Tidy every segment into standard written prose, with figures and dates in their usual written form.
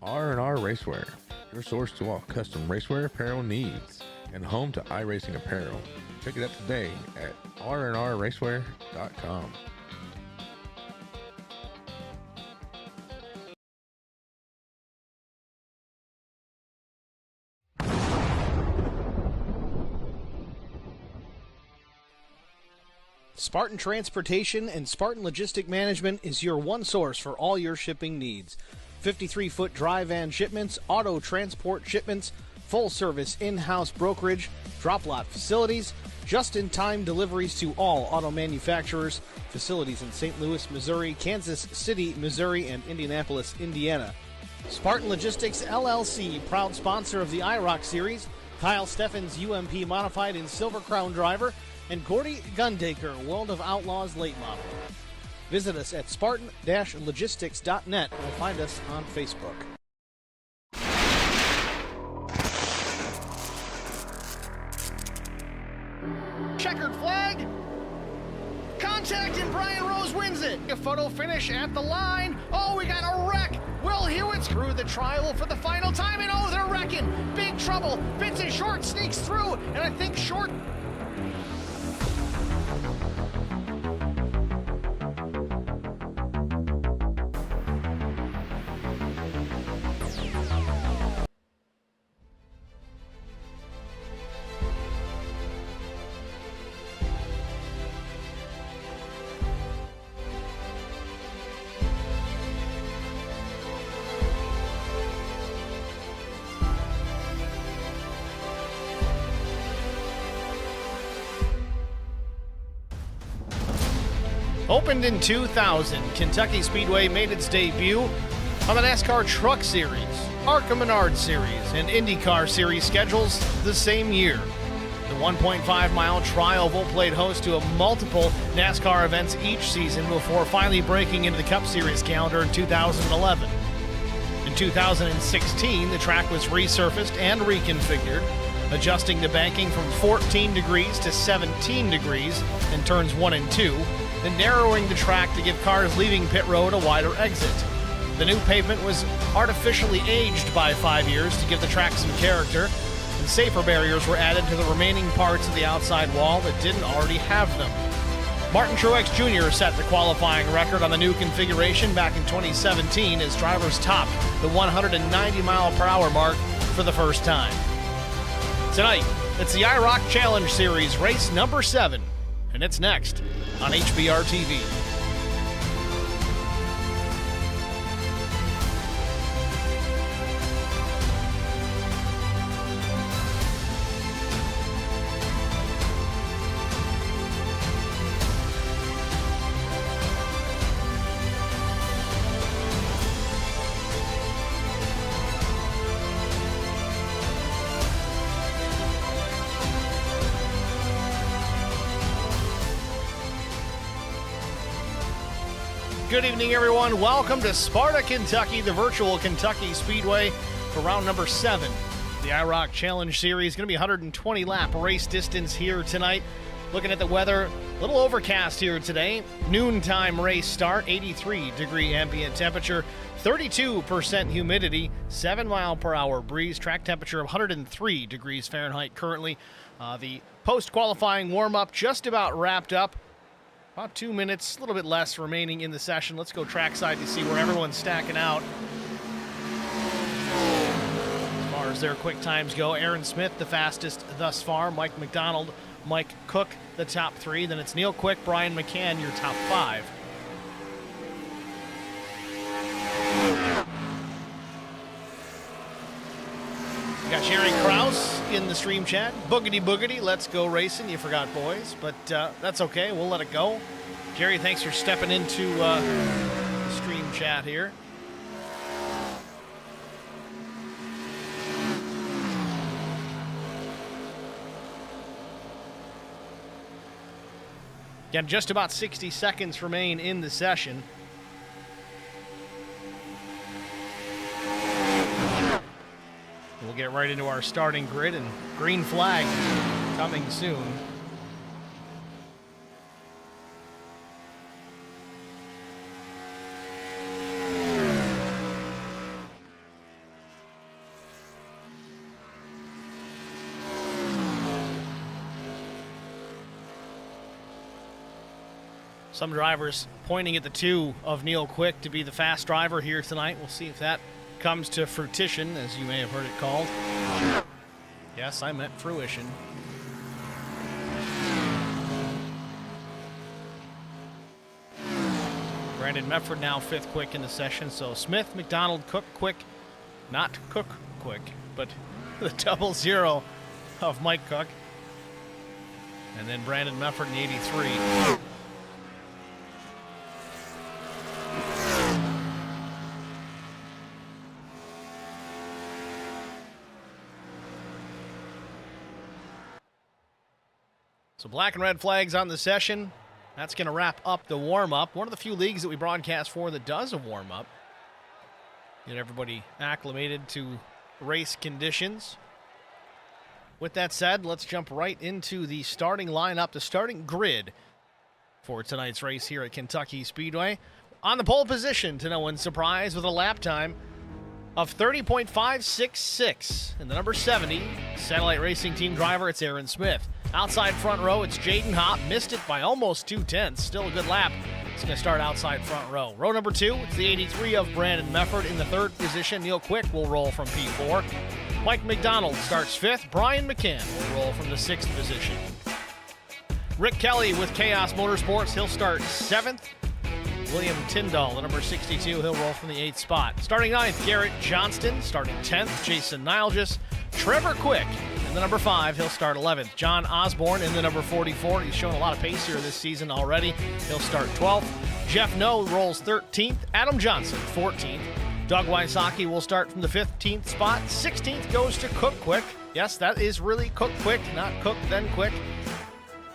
R&R Racewear, your source to all custom racewear apparel needs, and home to iRacing apparel. Check it out today at rnrracewear.com. Spartan Transportation and Spartan Logistic Management is your one source for all your shipping needs. 53-foot dry van shipments, auto transport shipments, full-service in-house brokerage, drop-lot facilities, just-in-time deliveries to all auto manufacturers, facilities in St. Louis, Missouri, Kansas City, Missouri, and Indianapolis, Indiana. Spartan Logistics, LLC, proud sponsor of the IROC Series, Kyle Steffens, UMP Modified and Silver Crown Driver, and Gordy Gundaker, World of Outlaws Late Model. Visit us at spartan-logistics.net or find us on Facebook. Checkered flag. Contact and Brian Rose wins it. A photo finish at the line. Oh, we got a wreck. Will Hewitt's through the trial for the final time, and oh, they're wrecking. Big trouble. Vincent Short sneaks through, and I think Short... Opened in 2000, Kentucky Speedway made its debut on the NASCAR Truck Series, ARCA Menard Series, and IndyCar Series schedules the same year. The 1.5-mile tri-oval played host to multiple NASCAR events each season before finally breaking into the Cup Series calendar in 2011. In 2016, the track was resurfaced and reconfigured, adjusting the banking from 14 degrees to 17 degrees in turns 1 and 2, and narrowing the track to give cars leaving pit road a wider exit. The new pavement was artificially aged by 5 years to give the track some character, and safer barriers were added to the remaining parts of the outside wall that didn't already have them. Martin Truex Jr. set the qualifying record on the new configuration back in 2017 as drivers topped the 190-mile-per-hour mark for the first time. Tonight, it's the IROC Challenge Series, race number 7, and it's next on HBR TV. Good evening, everyone. Welcome to Sparta, Kentucky, the virtual Kentucky Speedway for round number 7. The IROC Challenge Series going to be 120-lap race distance here tonight. Looking at the weather, a little overcast here today. Noontime race start, 83-degree ambient temperature, 32% humidity, 7-mile-per-hour breeze, track temperature of 103 degrees Fahrenheit currently. The post-qualifying warm-up just about wrapped up. About 2 minutes, a little bit less remaining in the session. Let's go trackside to see where everyone's stacking out. As far as their quick times go, Aaron Smith, the fastest thus far. Mike McDonald, Mike Cook, the top 3. Then it's Neil Quick, Brian McCann, your top 5. We got Jerry Krause in the stream chat. Boogity boogity, let's go racing. You forgot boys, but that's okay. We'll let it go. Jerry, thanks for stepping into the stream chat here. Again, just about 60 seconds remain in the session. We'll get right into our starting grid, and green flag coming soon. Some drivers pointing at the 2 of Neil Quick to be the fast driver here tonight. We'll see if that comes to fruition, as you may have heard it called. Yes, I meant fruition. Brandon Mefford now 5th Quick in the session. So Smith, McDonald, Cook, Quick. Not Cook Quick, but the 00 of Mike Cook. And then Brandon Mefford in the 83. So black and red flags on the session. That's going to wrap up the warm-up. One of the few leagues that we broadcast for that does a warm-up. Get everybody acclimated to race conditions. With that said, let's jump right into the starting lineup, the starting grid for tonight's race here at Kentucky Speedway. On the pole position, to no one's surprise, with a lap time of 30.566. And the number 70, Satellite Racing Team driver, it's Aaron Smith. Outside front row, it's Jaden Hopp. Missed it by almost 2/10. Still a good lap. It's going to start outside front row. Row number 2, it's the 83 of Brandon Mefford. In the 3rd position, Neil Quick will roll from P4. Mike McDonald starts 5th. Brian McCann will roll from the 6th position. Rick Kelly with Chaos Motorsports. He'll start 7th. William Tyndall, the number 62, he'll roll from the 8th spot. Starting 9th, Garrett Johnston. Starting 10th, Jason Nilgis. Trevor Quick in the number 5, he'll start 11th. John Osborne in the number 44. He's shown a lot of pace here this season already. He'll start 12th. Jeff No rolls 13th. Adam Johnson, 14th. Doug Wysocki will start from the 15th spot. 16th goes to Cook Quick. Yes, that is really Cook Quick, not Cook then Quick.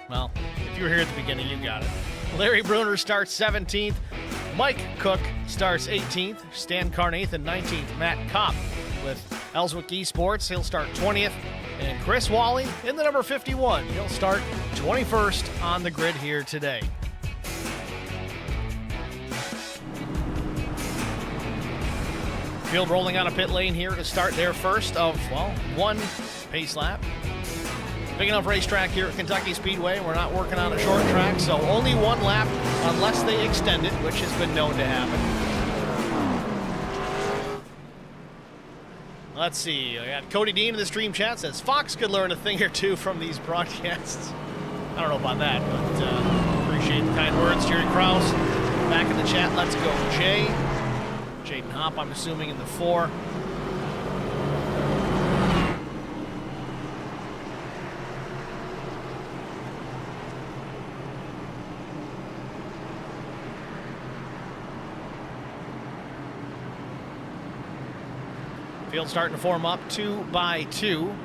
Well, if you were here at the beginning, you got it. Larry Bruner starts 17th. Mike Cook starts 18th. Stan Carnathan 19th. Matt Kopp with Ellswick Esports. He'll start 20th. And Chris Wally in the number 51. He'll start 21st on the grid here today. Field rolling on a pit lane here to start their first of, well, one pace lap. Big enough racetrack here at Kentucky Speedway. We're not working on a short track, so only one lap unless they extend it, which has been known to happen. Let's see. I got Cody Dean in the stream chat. Says Fox could learn a thing or two from these broadcasts. I don't know about that, but appreciate the kind words. Jerry Krause back in the chat. Let's go, Jay. Jaden Hopp, I'm assuming, in the 4. Field starting to form up 2 by 2.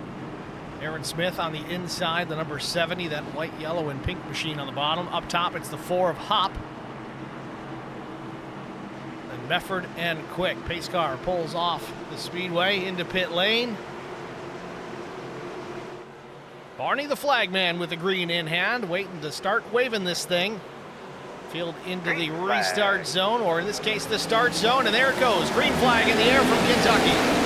Aaron Smith on the inside, the number 70, that white, yellow, and pink machine on the bottom. Up top, it's the 4 of Hopp. And Mefford and Quick. Pace car pulls off the speedway into pit lane. Barney the flagman with the green in hand, waiting to start waving this thing. Field into the restart zone, or in this case, the start zone, and there it goes. Green flag in the air from Kentucky.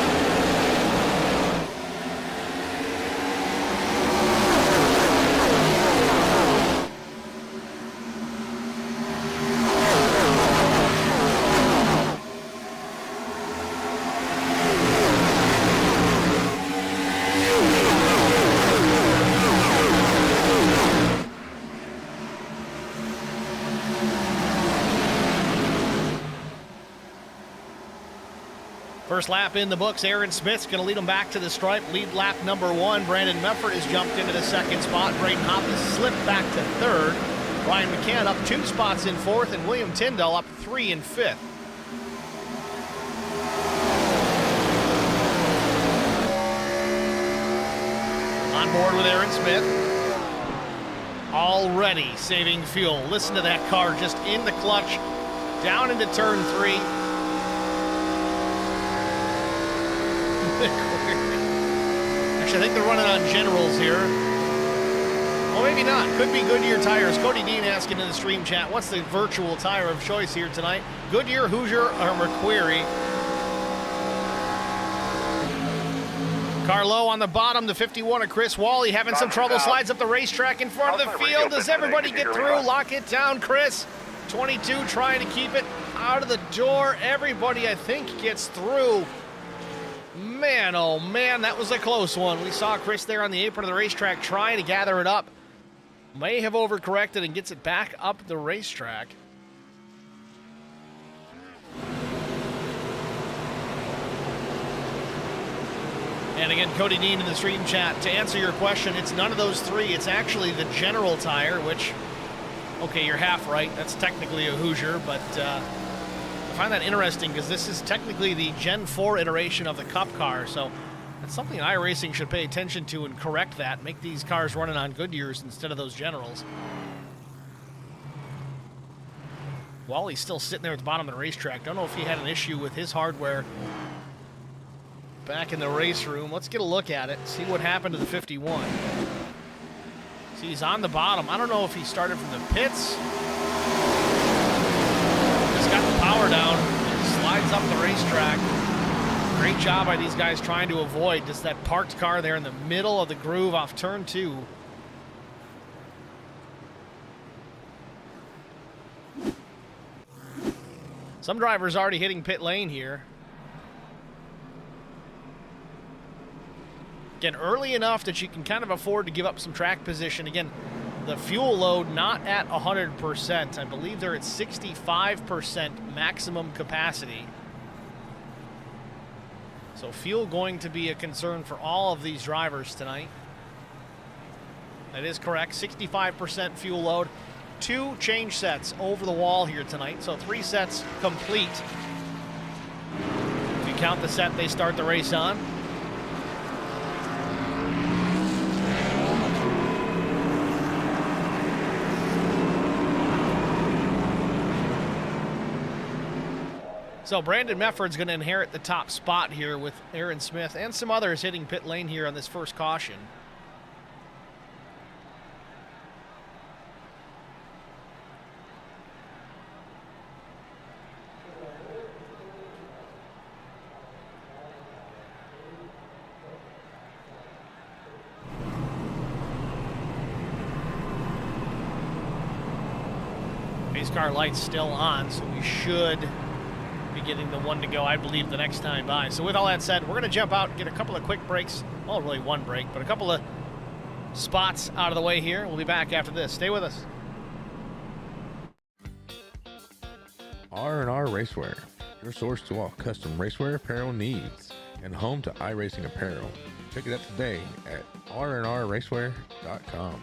First lap in the books. Aaron Smith's going to lead them back to the stripe. Lead lap number 1. Brandon Mefford has jumped into the 2nd spot. Braden Hopp has slipped back to 3rd. Brian McCann up 2 spots in 4th, and William Tyndall up 3 in 5th. On board with Aaron Smith. Already saving fuel. Listen to that car just in the clutch. Down into turn 3. Actually, I think they're running on Generals here. Well, maybe not. Could be Goodyear tires. Cody Dean asking in the stream chat, what's the virtual tire of choice here tonight? Goodyear, Hoosier, or McQuarrie? Carlo on the bottom, the 51 of Chris Wally having some trouble. Slides up the racetrack in front of the field. Does everybody get through? Lock it down, Chris. 22 trying to keep it out of the door. Everybody, I think, gets through. Man, oh man, that was a close one. We saw Chris there on the apron of the racetrack trying to gather it up. May have overcorrected and gets it back up the racetrack. And again, Cody Dean in the stream chat. To answer your question, it's none of those three. It's actually the General tire, which, okay, you're half right. That's technically a Hoosier, but I find that interesting because this is technically the Gen 4 iteration of the Cup car. So that's something iRacing should pay attention to and correct that. Make these cars running on Goodyears instead of those Generals. Wally's still sitting there at the bottom of the racetrack. Don't know if he had an issue with his hardware back in the race room. Let's get a look at it, see what happened to the 51. See, he's on the bottom. I don't know if he started from the pits. Just got the power down, slides up the racetrack. Great job by these guys trying to avoid just that parked car there in the middle of the groove off turn 2. Some drivers already hitting pit lane here. Again, early enough that you can kind of afford to give up some track position. Again, the fuel load not at 100%. I believe they're at 65% maximum capacity. So fuel going to be a concern for all of these drivers tonight. That is correct, 65% fuel load. 2 change sets over the wall here tonight, so 3 sets complete. If you count the set they start the race on. So Brandon Mefford's going to inherit the top spot here with Aaron Smith and some others hitting pit lane here on this first caution. Pace car lights still on, so we should be getting the one to go, I believe, the next time by. So with all that said, we're going to jump out and get a couple of quick breaks. Well, really one break, but a couple of spots out of the way here. We'll be back after this. Stay with us. R&R Racewear, your source to all custom racewear apparel needs, and home to iRacing apparel. Check it out today at rnrracewear.com.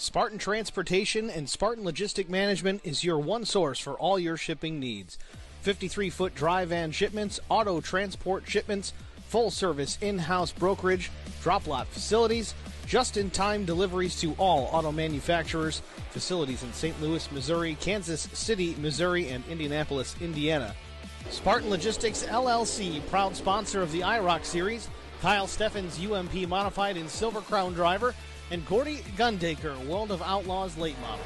Spartan Transportation and Spartan Logistic Management is your one source for all your shipping needs. 53-foot dry van shipments, auto transport shipments, full-service in-house brokerage, drop-lot facilities, just-in-time deliveries to all auto manufacturers, facilities in St. Louis, Missouri, Kansas City, Missouri, and Indianapolis, Indiana. Spartan Logistics, LLC, proud sponsor of the IROC Series, Kyle Steffens, UMP Modified and Silver Crown driver, and Gordy Gundaker, World of Outlaws late model.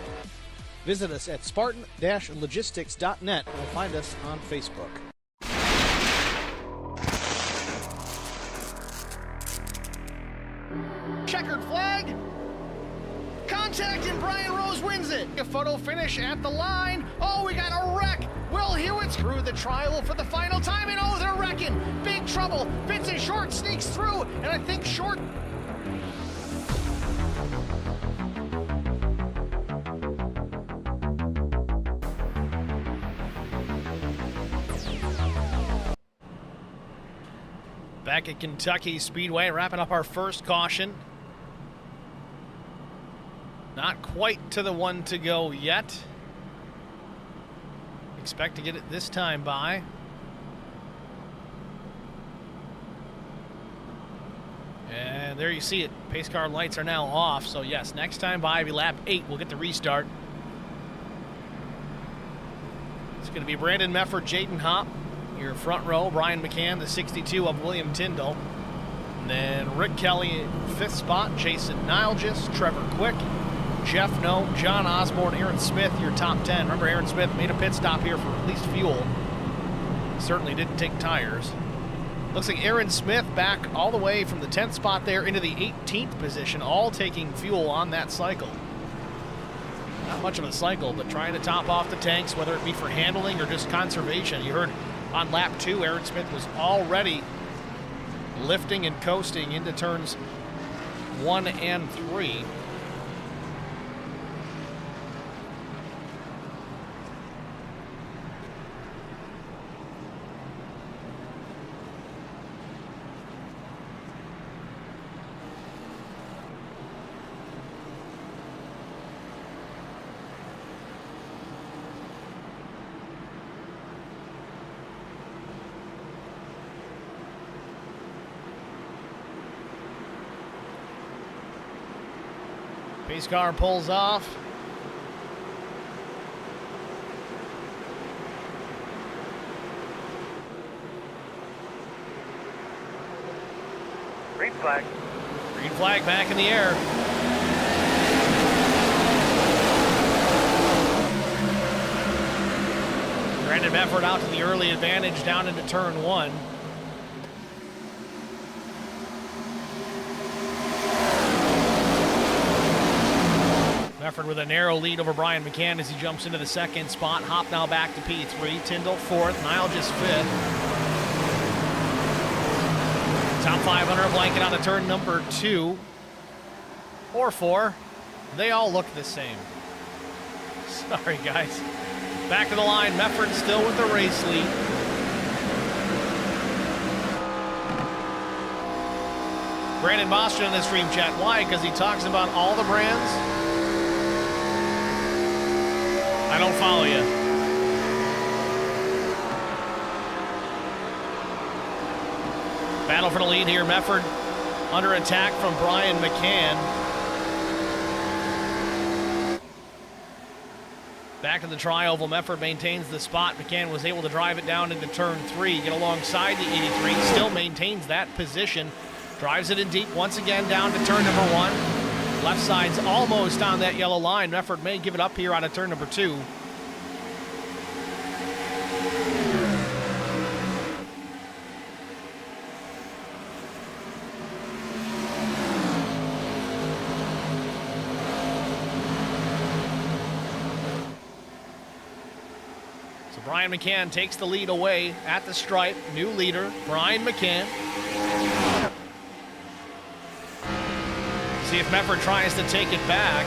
Visit us at spartan-logistics.net or find us on Facebook. Checkered flag. Contact and Brian Rose wins it. A photo finish at the line. Oh, we got a wreck. Will Hewitt's through the trial for the final time, and oh, they're wrecking. Big trouble. Vincent Short sneaks through, and I think Short... Back at Kentucky Speedway, wrapping up our first caution. Not quite to the one to go yet. Expect to get it this time by. And there you see it. Pace car lights are now off. So yes, next time by, be lap 8, we'll get the restart. It's going to be Brandon Mefford, Jaden Hopp. Your front row, Brian McCann, the 62 of William Tyndall. And then Rick Kelly, 5th spot, Jason Nilgis, Trevor Quick, Jeff No, John Osborne, Aaron Smith, your top 10. Remember, Aaron Smith made a pit stop here for at least fuel. certainly didn't take tires. Looks like Aaron Smith back all the way from the 10th spot there into the 18th position, all taking fuel on that cycle. Not much of a cycle, but trying to top off the tanks, whether it be for handling or just conservation. You heard on lap 2, Aaron Smith was already lifting and coasting into turns 1 and 3. Pace car pulls off. Green flag. Green flag back in the air. Brandon Mefford out to the early advantage down into turn 1. Mefford with a narrow lead over Brian McCann as he jumps into the 2nd spot. Hop now back to P3. Tyndall 4th. Nile just 5th. Top 500 blanket on to turn number 2 or 4. They all look the same. Sorry, guys. Back to the line. Mefford still with the race lead. Brandon Boston in the stream chat. Why? Because he talks about all the brands. I don't follow you. Battle for the lead here. Mefford under attack from Brian McCann. Back in the tri-oval, Mefford maintains the spot. McCann was able to drive it down into turn 3, get alongside the 83. Still maintains that position. Drives it in deep once again down to turn number 1. Left side's almost on that yellow line. Mefford may give it up here out of turn number 2. So Brian McCann takes the lead away at the stripe. New leader, Brian McCann. See if Mefford tries to take it back.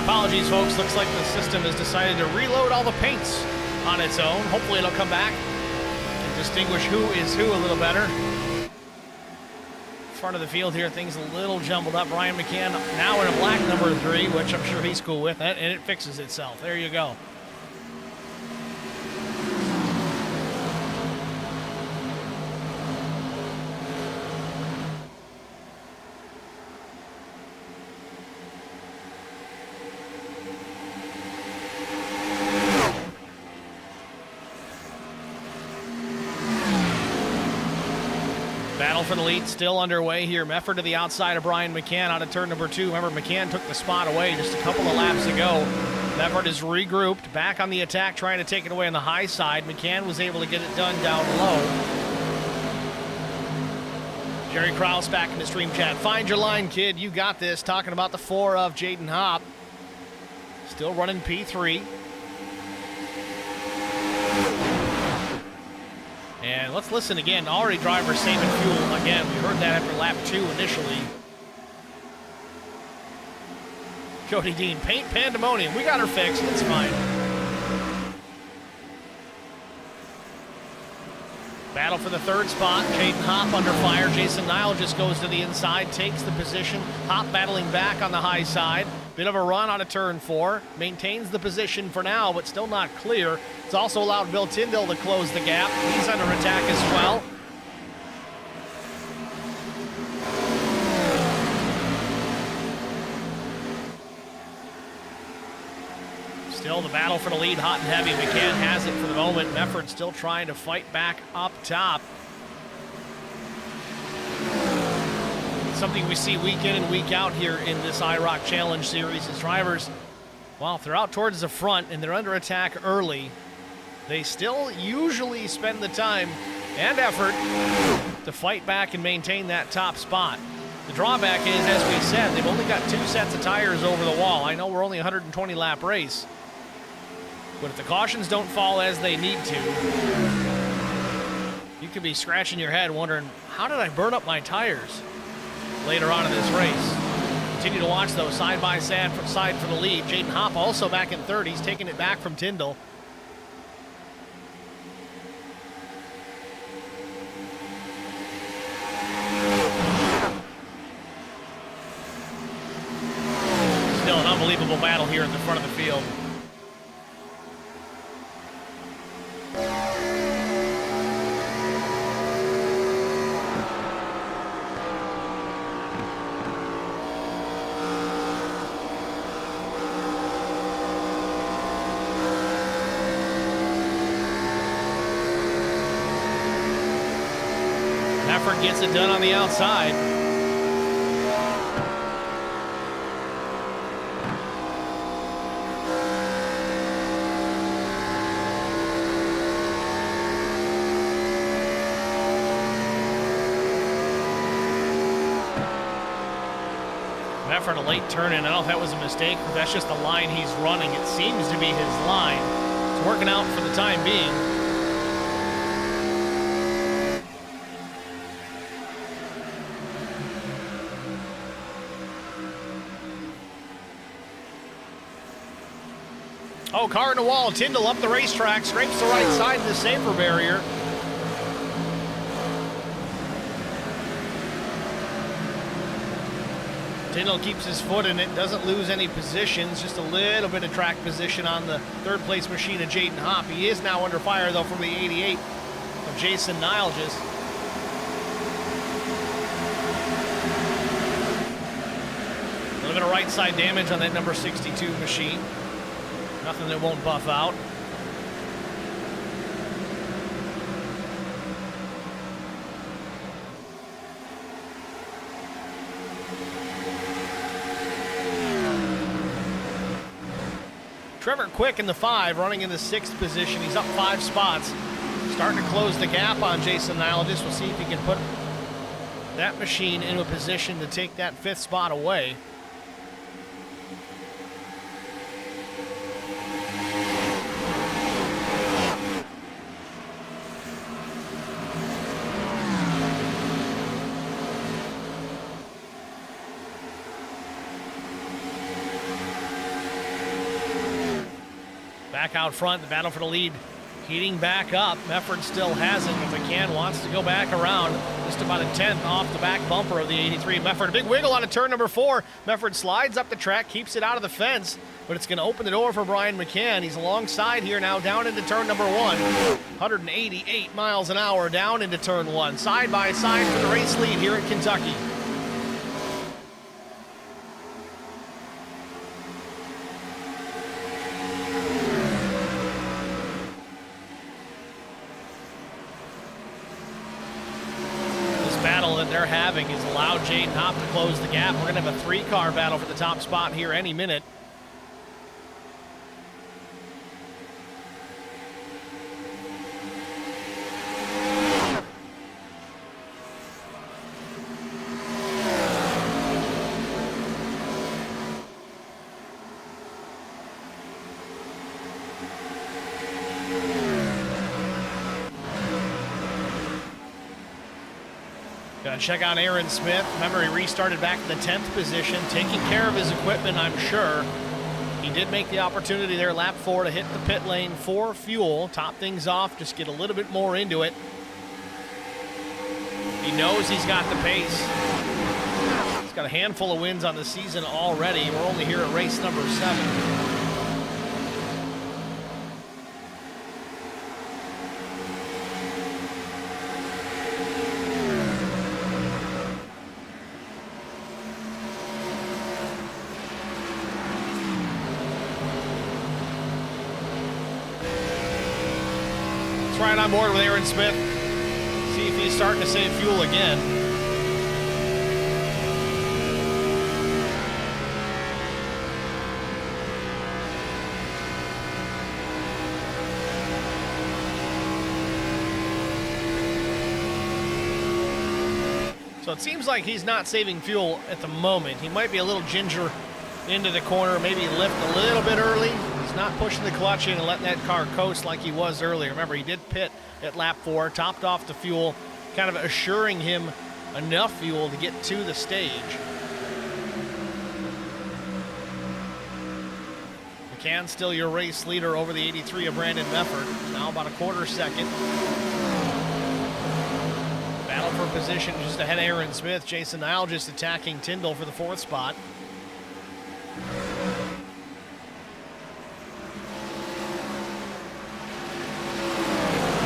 Apologies, folks. Looks like the system has decided to reload all the paints on its own. Hopefully it'll come back and distinguish who is who a little better. Front of the field here, things a little jumbled up. Brian McCann now in a black number 3, which I'm sure he's cool with, and it fixes itself. There you go. Battle for the lead still underway here. Mefford to the outside of Brian McCann out of turn number 2. Remember, McCann took the spot away just a couple of laps ago. Mefford is regrouped, back on the attack, trying to take it away on the high side. McCann was able to get it done down low. Jerry Krause back in the stream chat. Find your line, kid. You got this. Talking about the 4 of Jaden Hop. Still running P3. And let's listen again. Already driver saving fuel again. We heard that after lap 2 initially. Cody Dean, paint pandemonium. We got her fixed. It's fine. Battle for the 3rd spot. Jaden Hop under fire. Jason Nile just goes to the inside, takes the position. Hop battling back on the high side. Bit of a run out of turn 4. Maintains the position for now, but still not clear. It's also allowed Bill Tyndall to close the gap. He's under attack as well. Still the battle for the lead, hot and heavy. McCann has it for the moment. Mefford still trying to fight back up top. Something we see week in and week out here in this IROC Challenge Series is drivers, well, if they're out towards the front and they're under attack early, they still usually spend the time and effort to fight back and maintain that top spot. The drawback is, as we said, they've only got 2 sets of tires over the wall. I know we're only a 120 lap race, but if the cautions don't fall as they need to, you could be scratching your head wondering, how did I burn up my tires later on in this race? Continue to watch, though, side by side for the lead. Jaden Hopp also back in third. He's taking it back from Tyndall. Still an unbelievable battle here at the front of the field. Effort gets it done on the outside. Effort a late turn in. I don't know if that was a mistake or that's just the line he's running. It seems to be his line. It's working out for the time being. Oh, car in the wall. Tyndall up the racetrack, scrapes the right side of the safer barrier. Tyndall keeps his foot in it, doesn't lose any positions, just a little bit of track position on the third place machine of Jaden Hopp. He is now under fire, though, from the 88 of Jason Nilges. A little bit of right side damage on that number 62 machine. Nothing that won't buff out. Trevor Quick in the 5, running in the 6th position. He's up 5 spots. Starting to close the gap on Jason Nilges. We'll see if he can put that machine into a position to take that 5th spot away. Back out front, the battle for the lead heating back up. Mefford still has it, but McCann wants to go back around. Just about a 10th off the back bumper of the 83. Mefford, a big wiggle on a turn number 4. Mefford slides up the track, keeps it out of the fence, but it's going to open the door for Brian McCann. He's alongside here now, down into turn number 1. 188 miles an hour down into turn 1. Side by side for the race lead here at Kentucky. They're having has allowed Jaden Hopp to close the gap. We're going to have a 3-car battle for the top spot here any minute. Got to check out Aaron Smith. Remember, he restarted back in the 10th position, taking care of his equipment, I'm sure. He did make the opportunity there, lap 4, to hit the pit lane for fuel. Top things off, just get a little bit more into it. He knows he's got the pace. He's got a handful of wins on the season already. We're only here at race number 7. Let's ride on board with Aaron Smith. See if he's starting to save fuel again. So it seems like he's not saving fuel at the moment. He might be a little ginger into the corner, maybe lift a little bit early. He's not pushing the clutch in and letting that car coast like he was earlier. Remember, he did pit at lap 4, topped off the fuel, kind of assuring him enough fuel to get to the stage. McCann still your race leader over the 83 of Brandon Mefford. Now about a quarter second. Battle for position just ahead of Aaron Smith. Jason Nile just attacking Tyndall for the 4th spot.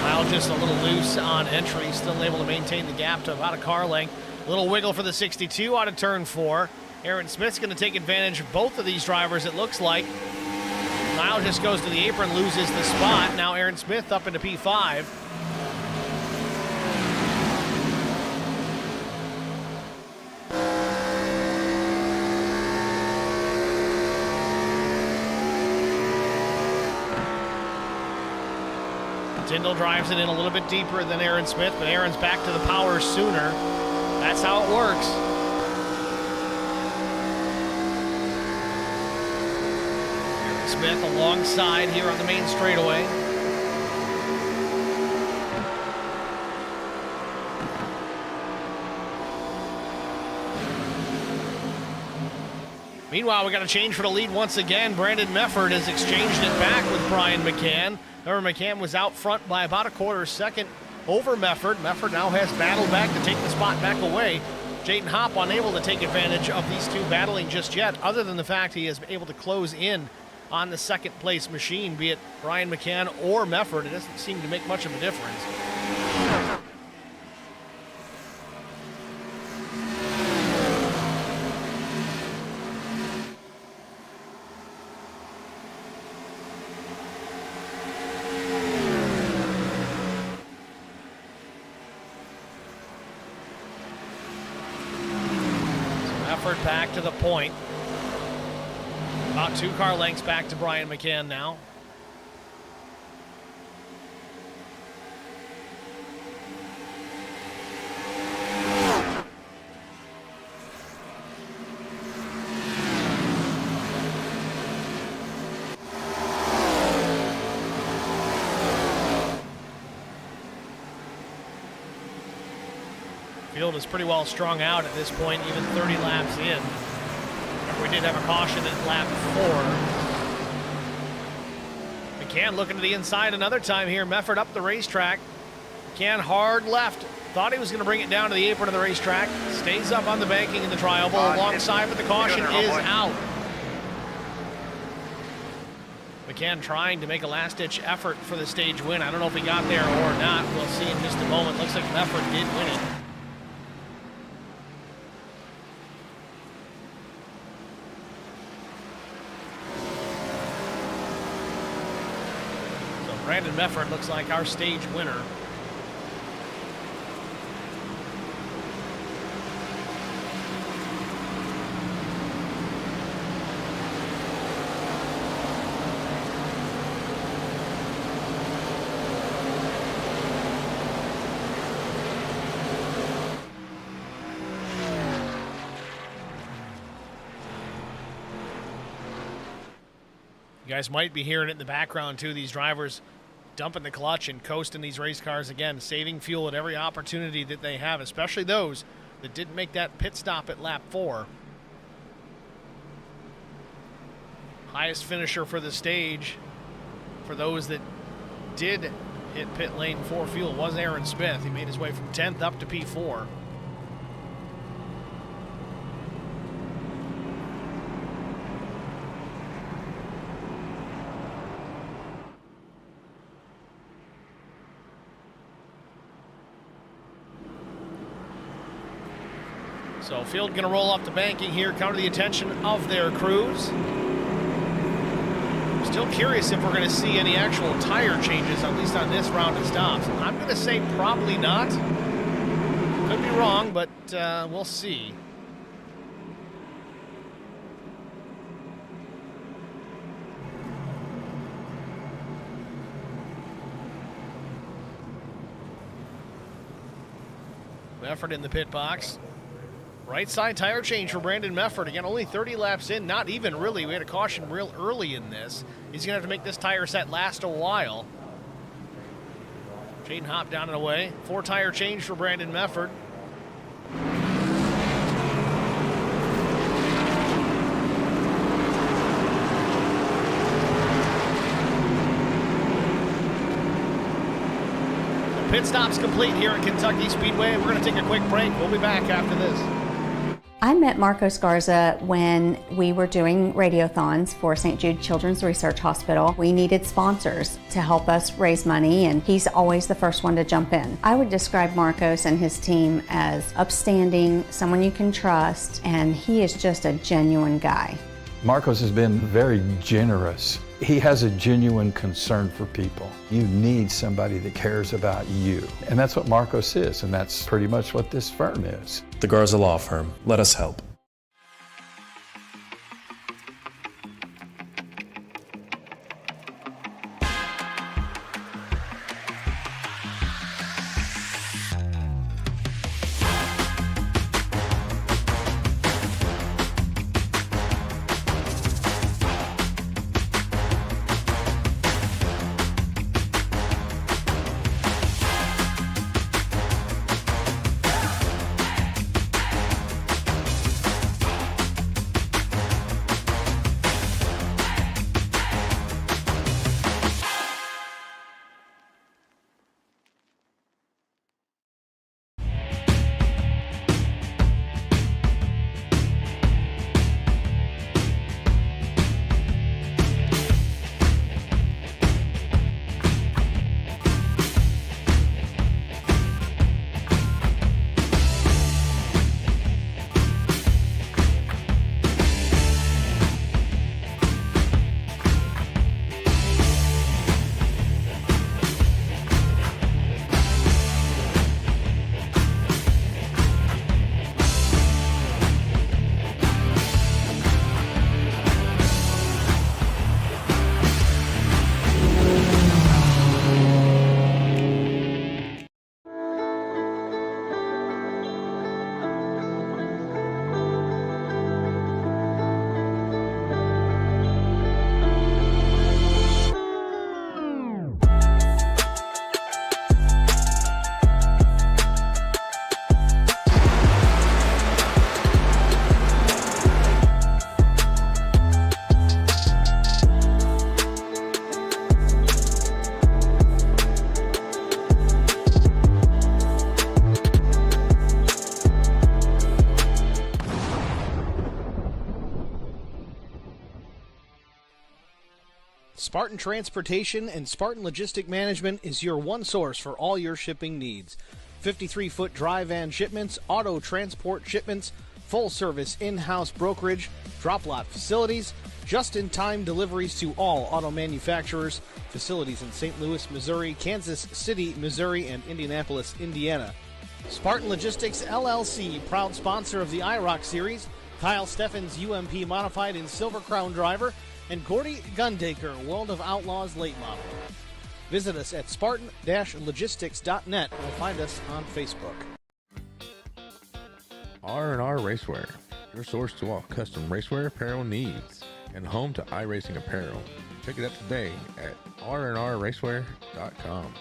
Nile just a little loose on entry, still able to maintain the gap to about a car length. A little wiggle for the 62 out of turn 4. Aaron Smith's going to take advantage of both of these drivers, it looks like. Nile just goes to the apron, loses the spot. Now Aaron Smith up into P5. Tyndall drives it in a little bit deeper than Aaron Smith, but Aaron's back to the power sooner. That's how it works. Aaron Smith alongside here on the main straightaway. Meanwhile, we got a change for the lead once again. Brandon Mefford has exchanged it back with Brian McCann. Remember, McCann was out front by about a quarter second over Mefford. Mefford now has battled back to take the spot back away. Jayden Hopp unable to take advantage of these two battling just yet, other than the fact he is able to close in on the second place machine, be it Brian McCann or Mefford. It doesn't seem to make much of a difference. Back to the point. About 2 car lengths back to Brian McCann now. Field is pretty well strung out at this point, even 30 laps in. Remember, we did have a caution at lap 4. McCann looking to the inside another time here. Mefford up the racetrack. McCann hard left. Thought he was going to bring it down to the apron of the racetrack. Stays up on the banking in the tri-oval alongside, but the caution is out. McCann trying to make a last-ditch effort for the stage win. I don't know if he got there or not. We'll see in just a moment. Looks like Mefford did win it. Brandon Mefford looks like our stage winner. You guys might be hearing it in the background too, these drivers dumping the clutch and coasting these race cars again, saving fuel at every opportunity that they have, especially those that didn't make that pit stop at lap 4. Highest finisher for the stage for those that did hit pit lane for fuel was Aaron Smith. He made his way from 10th up to P4. So field going to roll off the banking here, counter the attention of their crews. Still curious if we're going to see any actual tire changes, at least on this round of stops. I'm going to say probably not. Could be wrong, but we'll see. Mefford in the pit box. Right side tire change for Brandon Mefford. Again, only 30 laps in, not even really. We had a caution real early in this. He's going to have to make this tire set last a while. Jaden Hopp down and away. 4 tire change for Brandon Mefford. The pit stop's complete here at Kentucky Speedway. We're going to take a quick break. We'll be back after this. I met Marcos Garza when we were doing radiothons for St. Jude Children's Research Hospital. We needed sponsors to help us raise money, and he's always the first one to jump in. I would describe Marcos and his team as upstanding, someone you can trust, and he is just a genuine guy. Marcos has been very generous. He has a genuine concern for people. You need somebody that cares about you. And that's what Marcos is, and that's pretty much what this firm is. The Garza Law Firm. Let us help. Spartan Transportation and Spartan Logistic Management is your one source for all your shipping needs. 53-foot dry van shipments, auto transport shipments, full-service in-house brokerage, drop-lot facilities, just-in-time deliveries to all auto manufacturers, facilities in St. Louis, Missouri, Kansas City, Missouri, and Indianapolis, Indiana. Spartan Logistics, LLC, proud sponsor of the IROC Series, Kyle Steffens UMP Modified and Silver Crown Driver, and Gordy Gundaker, World of Outlaws Late Model. Visit us at spartan-logistics.net or find us on Facebook. R&R Racewear, your source to all custom racewear apparel needs, and home to iRacing apparel. Check it out today at rnrracewear.com.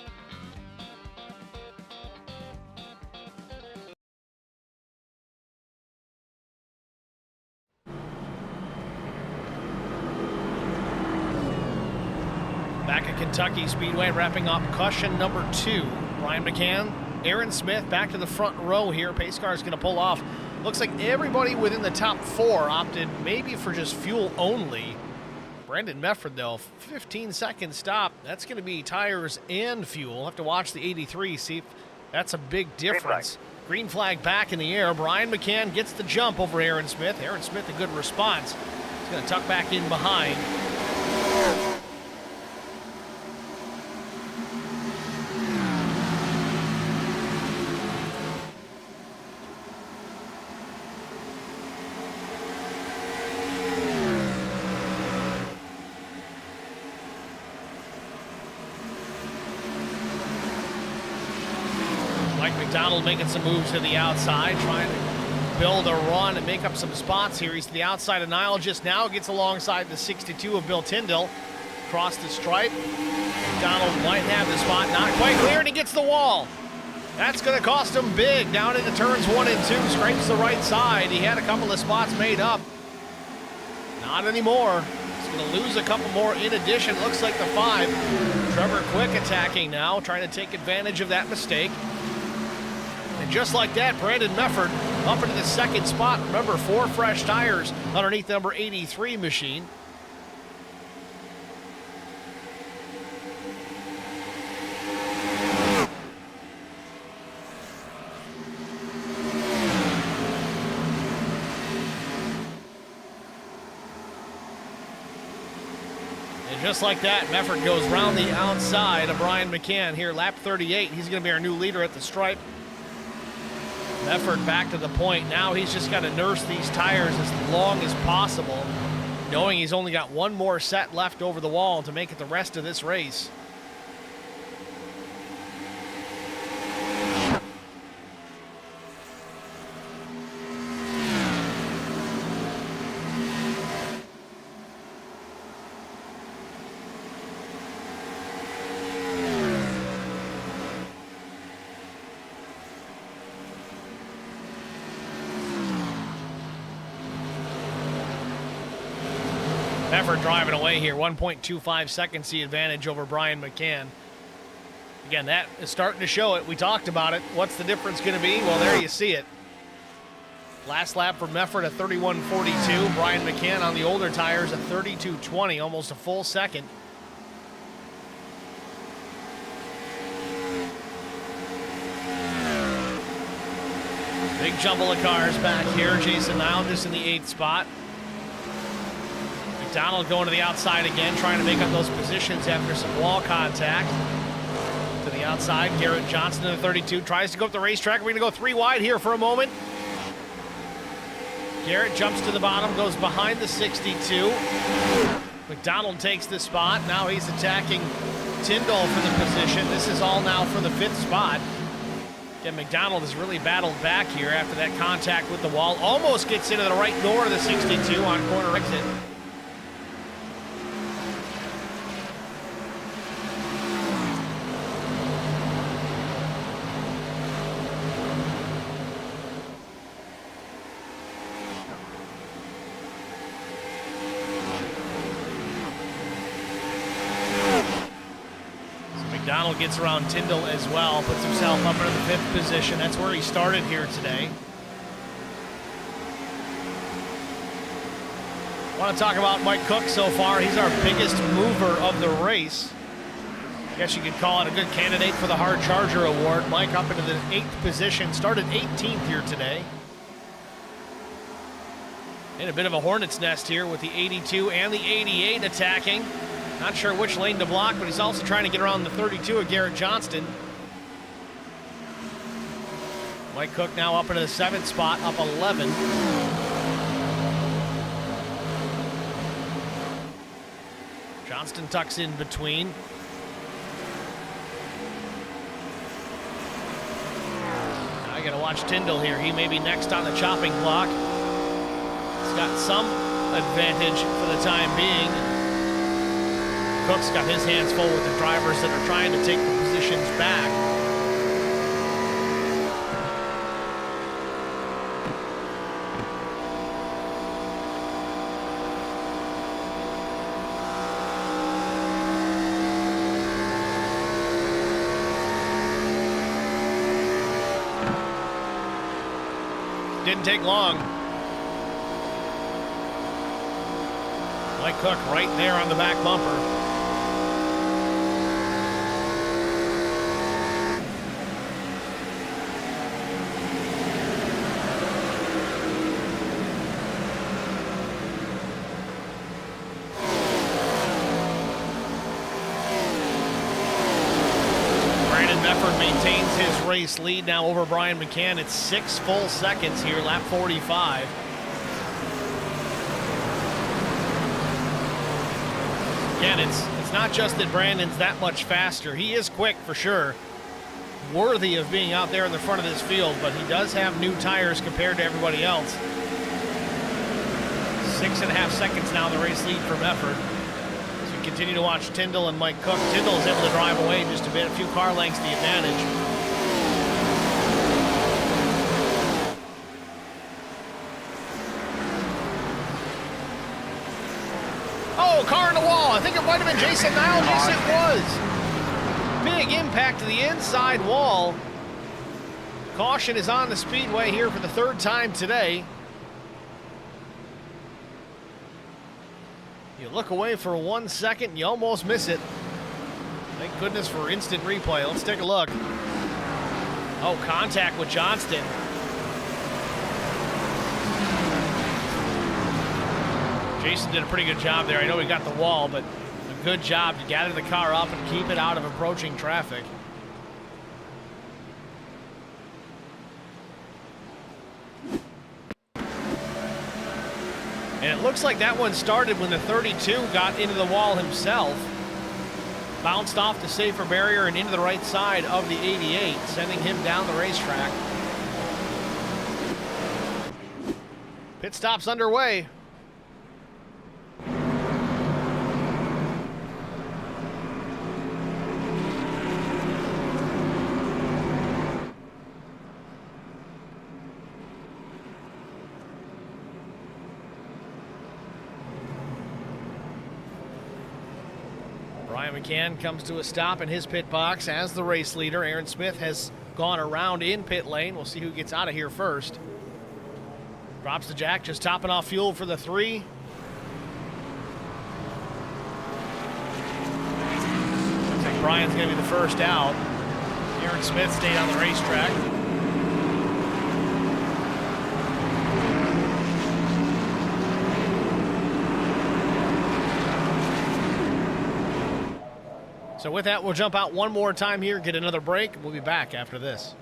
Back at Kentucky Speedway, wrapping up caution number 2. Brian McCann, Aaron Smith back to the front row here. Pace car is going to pull off. Looks like everybody within the top 4 opted maybe for just fuel only. Brandon Mefford, though, 15-second stop. That's going to be tires and fuel. We'll have to watch the 83, see if that's a big difference. Green flag back in the air. Brian McCann gets the jump over Aaron Smith. Aaron Smith, a good response. He's going to tuck back in behind. Mike McDonald making some moves to the outside, trying to build a run and make up some spots here. He's to the outside of Nile, just now gets alongside the 62 of Bill Tyndall. Across the stripe. McDonald might have the spot, not quite clear, and he gets the wall. That's going to cost him big. Down into turns 1 and 2, scrapes the right side. He had a couple of spots made up. Not anymore. He's going to lose a couple more in addition. Looks like the 5. Trevor Quick attacking now, trying to take advantage of that mistake. And just like that, Brandon Mefford up into the 2nd spot. Remember, 4 fresh tires underneath number 83 machine. Just like that, Mefford goes round the outside of Brian McCann here, lap 38. He's going to be our new leader at the stripe. Mefford back to the point. Now he's just got to nurse these tires as long as possible, knowing he's only got 1 more set left over the wall to make it the rest of this race. Mefford driving away here, 1.25 seconds the advantage over Brian McCann. Again, that is starting to show it. We talked about it. What's the difference going to be? Well, there you see it. Last lap for Mefford at 31.42. Brian McCann on the older tires at 32.20, almost a full second. Big jumble of cars back here. Jason Nile just in the 8th spot. McDonald going to the outside again, trying to make up those positions after some wall contact. To the outside, Garrett Johnson in the 32 tries to go up the racetrack. We're going to go 3 wide here for a moment. Garrett jumps to the bottom, goes behind the 62. McDonald takes the spot. Now he's attacking Tyndall for the position. This is all now for the 5th spot. Again, McDonald has really battled back here after that contact with the wall. Almost gets into the right door of the 62 on corner exit. McDonald gets around Tyndall as well, puts himself up into the 5th position. That's where he started here today. I want to talk about Mike Cook so far. He's our biggest mover of the race. I guess you could call it a good candidate for the Hard Charger Award. Mike up into the 8th position, started 18th here today. In a bit of a hornet's nest here with the 82 and the 88 attacking. Not sure which lane to block, but he's also trying to get around the 32 of Garrett Johnston. Mike Cook now up into the 7th spot, up 11. Johnston tucks in between. Now I gotta watch Tyndall here. He may be next on the chopping block. He's got some advantage for the time being. Cook's got his hands full with the drivers that are trying to take the positions back. Didn't take long. Mike Cook right there on the back bumper. Maintains his race lead now over Brian McCann. It's 6 full seconds here, lap 45. Again, it's not just that Brandon's that much faster. He is quick for sure, worthy of being out there in the front of this field, but he does have new tires compared to everybody else. 6.5 seconds now, the race lead from Effort. As we continue to watch Tyndall and Mike Cook. Tyndall is able to drive away just a bit, a few car lengths the advantage. Oh, car in the wall. I think it might have been Jason Niles. Yes, it was. Big impact to the inside wall. Caution is on the Speedway here for the third time today. You look away for 1 second, you almost miss it. Thank goodness for instant replay. Let's take a look. Oh, contact with Johnston. Jason did a pretty good job there. I know he got the wall, but a good job to gather the car up and keep it out of approaching traffic. And it looks like that one started when the 32 got into the wall himself. Bounced off the safer barrier and into the right side of the 88, sending him down the racetrack. Pit stop's underway. Brian McCann comes to a stop in his pit box as the race leader. Aaron Smith has gone around in pit lane. We'll see who gets out of here first. Drops the jack, just topping off fuel for the 3. Looks like Brian's going to be the first out. Aaron Smith stayed on the racetrack. So with that, we'll jump out one more time here, get another break. We'll be back after this.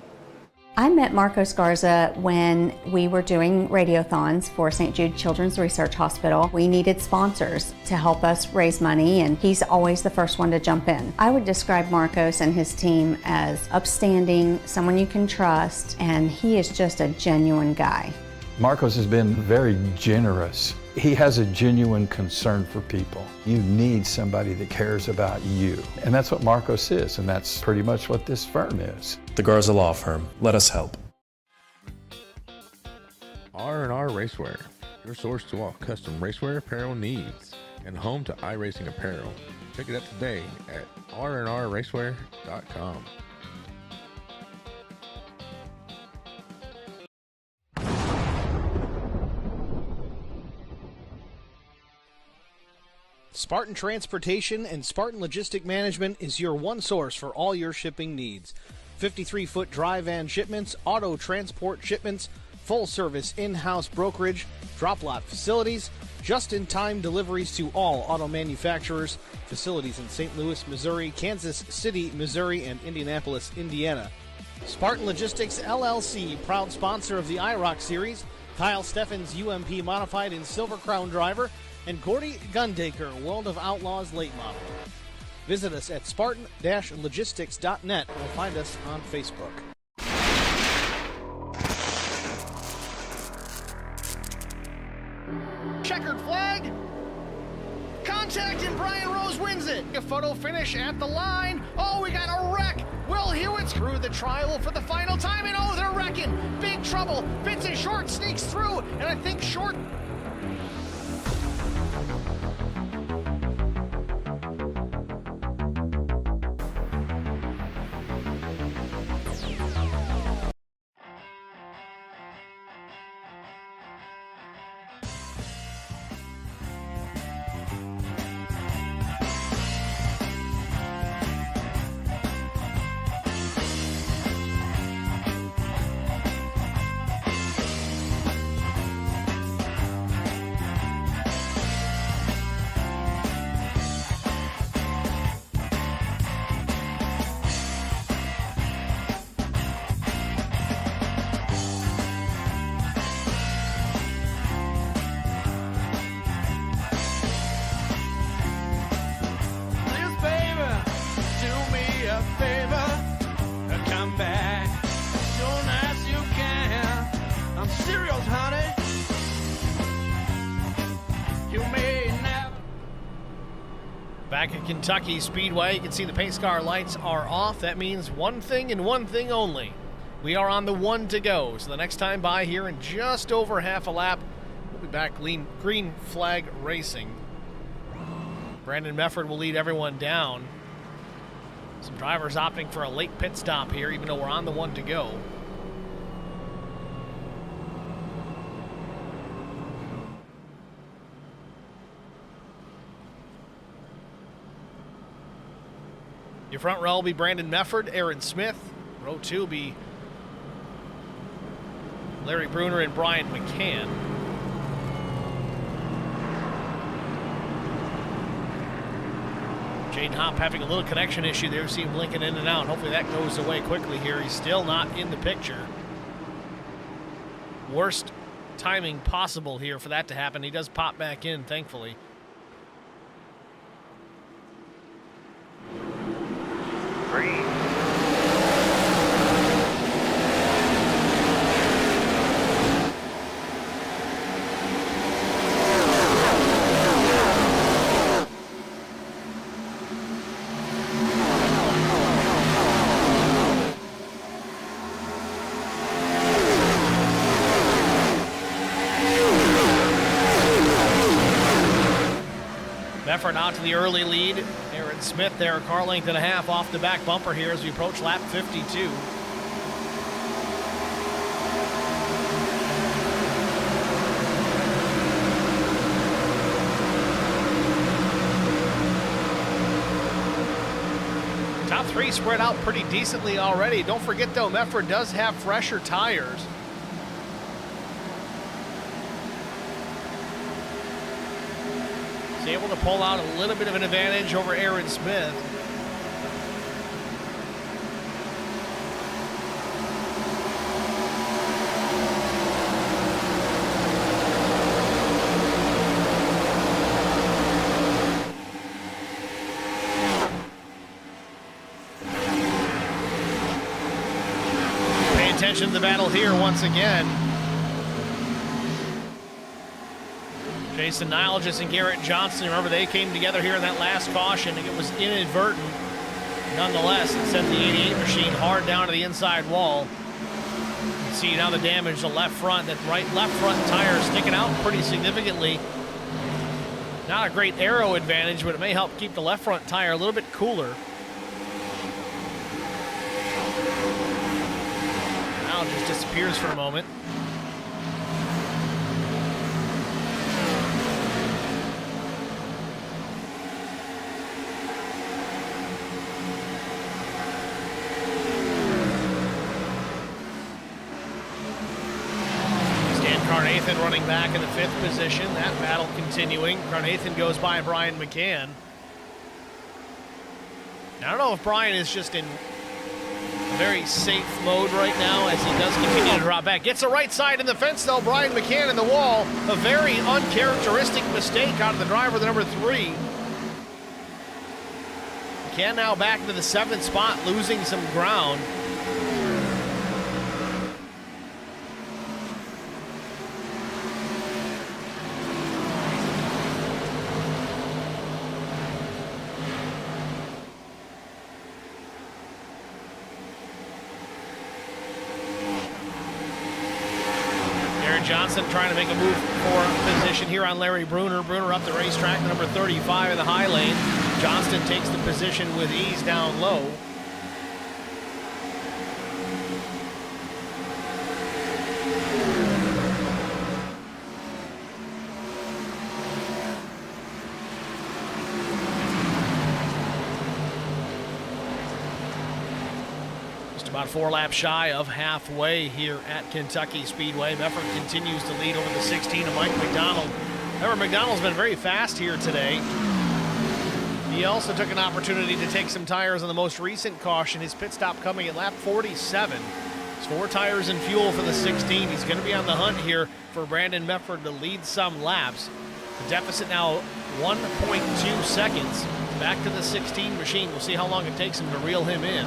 I met Marco Scarza when we were doing radiothons for St. Jude Children's Research Hospital. We needed sponsors to help us raise money, and he's always the first one to jump in. I would describe Marcos and his team as upstanding, someone you can trust, and he is just a genuine guy. Marcos has been very generous. He has a genuine concern for people. You need somebody that cares about you. And that's what Marcos is, and that's pretty much what this firm is. The Garza Law Firm. Let us help. R&R Racewear, your source to all custom racewear apparel needs, and home to iRacing apparel. Check it out today at rnrracewear.com. Spartan Transportation and Spartan Logistic Management is your one source for all your shipping needs. 53-foot dry van shipments, auto transport shipments, full-service in-house brokerage, drop lot facilities, just-in-time deliveries to all auto manufacturers, facilities in St. Louis, Missouri, Kansas City, Missouri, and Indianapolis, Indiana. Spartan Logistics LLC, proud sponsor of the IROC Series, Kyle Steffens UMP Modified and Silver Crown Driver, and Gordy Gundaker, World of Outlaws late model. Visit us at spartan-logistics.net or find us on Facebook. Checkered flag. Contact and Brian Rose wins it. A photo finish at the line. Oh, we got a wreck. Will Hewitt's through the trial for the final time, and oh, they're wrecking. Big trouble. Vincent Short sneaks through, and I think Short... Back at Kentucky Speedway, you can see the pace car lights are off. That means one thing and one thing only. We are on the 1 to go. So the next time by here in just over half a lap, we'll be back green flag racing. Brandon Mefford will lead everyone down. Some drivers opting for a late pit stop here, even though we're on the 1 to go. Your front row will be Brandon Mefford, Aaron Smith. Row 2 will be Larry Bruner and Brian McCann. Jaden Hopp having a little connection issue there. See him blinking in and out. Hopefully that goes away quickly here. He's still not in the picture. Worst timing possible here for that to happen. He does pop back in, thankfully. Mefford out to the early lead. Aaron Smith there, a car length and a half off the back bumper here as we approach lap 52. Top three spread out pretty decently already. Don't forget though, Mefford does have fresher tires. Able to pull out a little bit of an advantage over Aaron Smith. Pay attention to the battle here once again. Jason Nilges and Garrett Johnson, remember they came together here in that last caution. It was inadvertent. Nonetheless, it sent the 88 machine hard down to the inside wall. You can see now the damage to left front. That left front tire sticking out pretty significantly. Not a great aero advantage, but it may help keep the left front tire a little bit cooler. Now it just disappears for a moment. Carnathan running back in the 5th position. That battle continuing. Carnathan goes by Brian McCann. I don't know if Brian is just in a very safe mode right now as he does continue to drop back. Gets the right side in the fence though. Brian McCann in the wall. A very uncharacteristic mistake out of the driver, the number 3. McCann now back into the 7th spot, losing some ground. Johnson trying to make a move for position here on Larry Bruner. Bruner up the racetrack, number 35 in the high lane. Johnston takes the position with ease down low. About 4 laps shy of halfway here at Kentucky Speedway. Mefford continues to lead over the 16 of Mike McDonald. Remember, McDonald's been very fast here today. He also took an opportunity to take some tires on the most recent caution. His pit stop coming at lap 47. It's 4 tires and fuel for the 16. He's going to be on the hunt here for Brandon Mefford to lead some laps. The deficit now 1.2 seconds. Back to the 16 machine. We'll see how long it takes him to reel him in.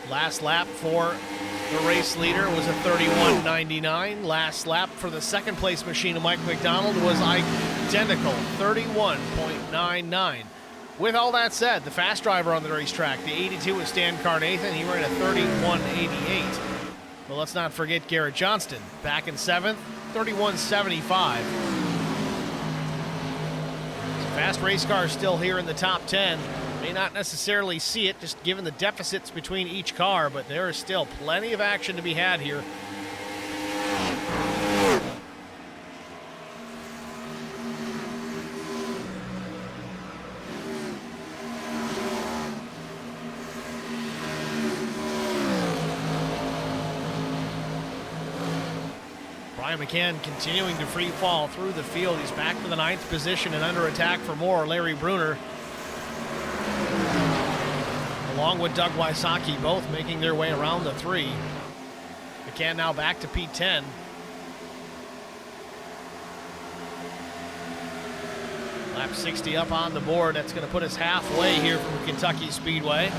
Last lap for The race leader was a 31.99. Last lap for the second place machine of Mike McDonald was identical, 31.99. With all that said, the fast driver on the racetrack, the 82 was Stan Carnathan. He ran a 31.88. But let's not forget Garrett Johnston, back in 7th, 31.75. So fast race cars still here in the top 10. May not necessarily see it, just given the deficits between each car, but there is still plenty of action to be had here. Brian McCann continuing to free fall through the field. He's back to the 9th position and under attack for more. Larry Bruner, along with Doug Wysocki, both making their way around the 3. McCann now back to P10. Lap 60 up on the board. That's going to put us halfway here from Kentucky Speedway.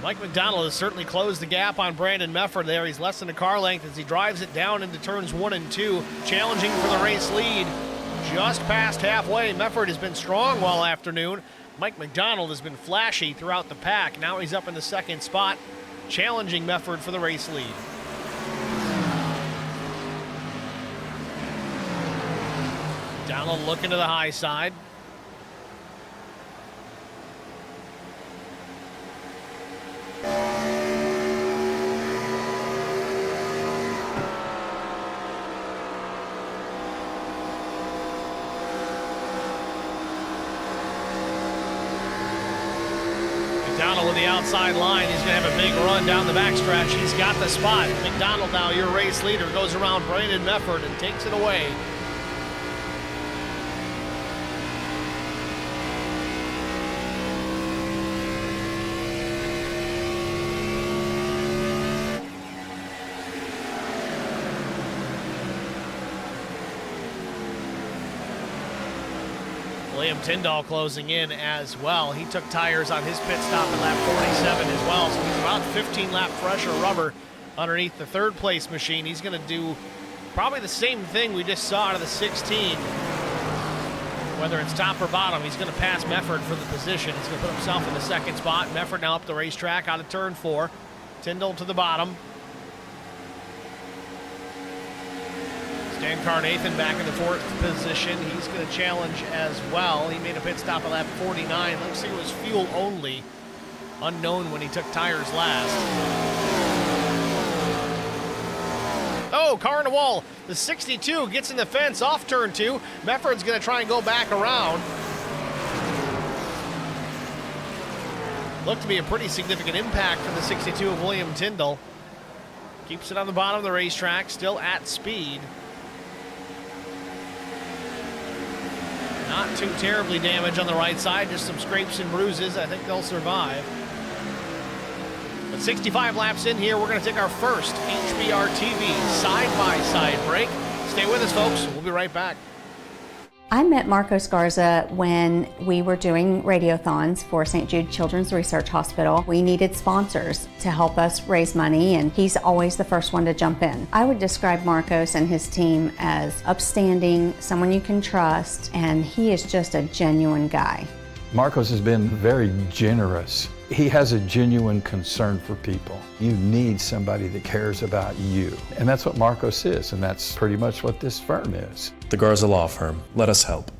Mike McDonald has certainly closed the gap on Brandon Mefford there. He's less than a car length as he drives it down into turns 1 and 2, challenging for the race lead. Just past halfway, Mefford has been strong all afternoon. Mike McDonald has been flashy throughout the pack. Now he's up in the 2nd spot, challenging Mefford for the race lead. McDonald looking to the high side. McDonald with the outside line. He's going to have a big run down the backstretch. He's got the spot. McDonald now, your race leader, goes around Brandon Mefford and takes it away. William Tyndall closing in as well. He took tires on his pit stop at lap 47 as well, so he's about 15 lap fresher rubber underneath the 3rd place machine. He's going to do probably the same thing we just saw out of the 16. Whether it's top or bottom, he's going to pass Mefford for the position. He's going to put himself in the 2nd spot. Mefford now up the racetrack out of turn 4. Tyndall to the bottom. Stan Carnathan back in the 4th position. He's going to challenge as well. He made a pit stop at lap 49. Looks like it was fuel only. Unknown when he took tires last. Oh, car in the wall. The 62 gets in the fence off turn 2. Mefford's going to try and go back around. Looked to be a pretty significant impact for the 62 of William Tyndall. Keeps it on the bottom of the racetrack, still at speed. Not too terribly damaged on the right side, just some scrapes and bruises. I think they'll survive. But 65 laps in here, we're going to take our first HBR TV side-by-side break. Stay with us, folks. We'll be right back. I met Marco Scarza when we were doing radiothons for St. Jude Children's Research Hospital. We needed sponsors to help us raise money, and he's always the first one to jump in. I would describe Marcos and his team as upstanding, someone you can trust, and he is just a genuine guy. Marcos has been very generous. He has a genuine concern for people. You need somebody that cares about you. And that's what Marcos is, and that's pretty much what this firm is. The Garza Law Firm. Let us help.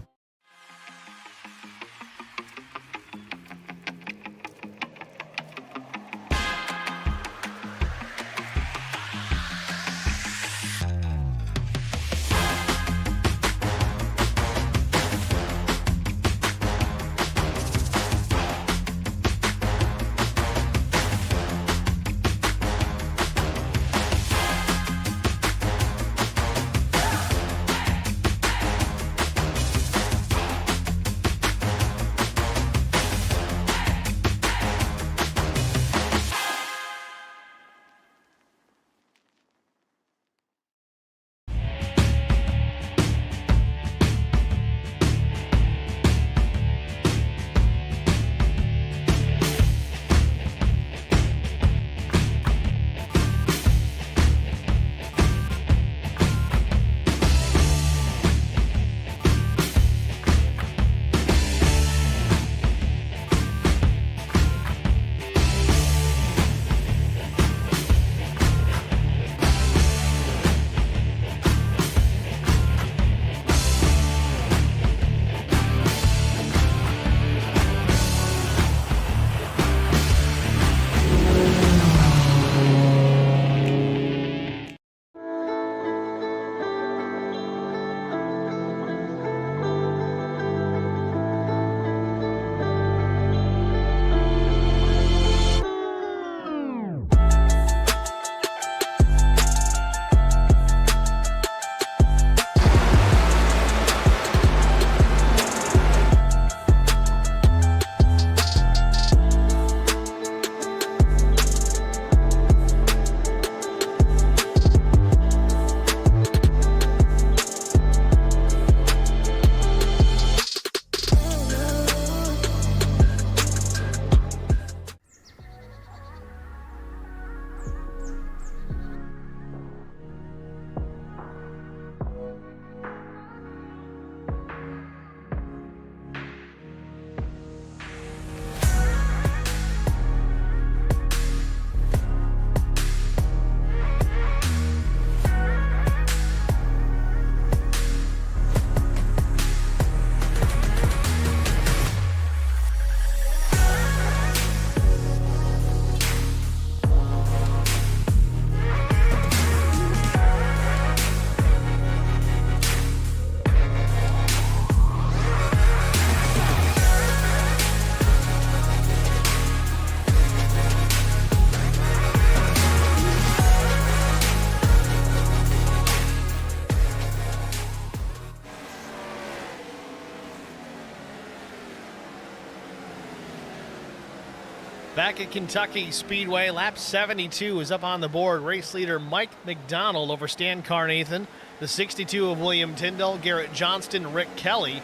Back at Kentucky Speedway, lap 72 is up on the board. Race leader Mike McDonald over Stan Carnathan. The 62 of William Tyndall, Garrett Johnston, Rick Kelly.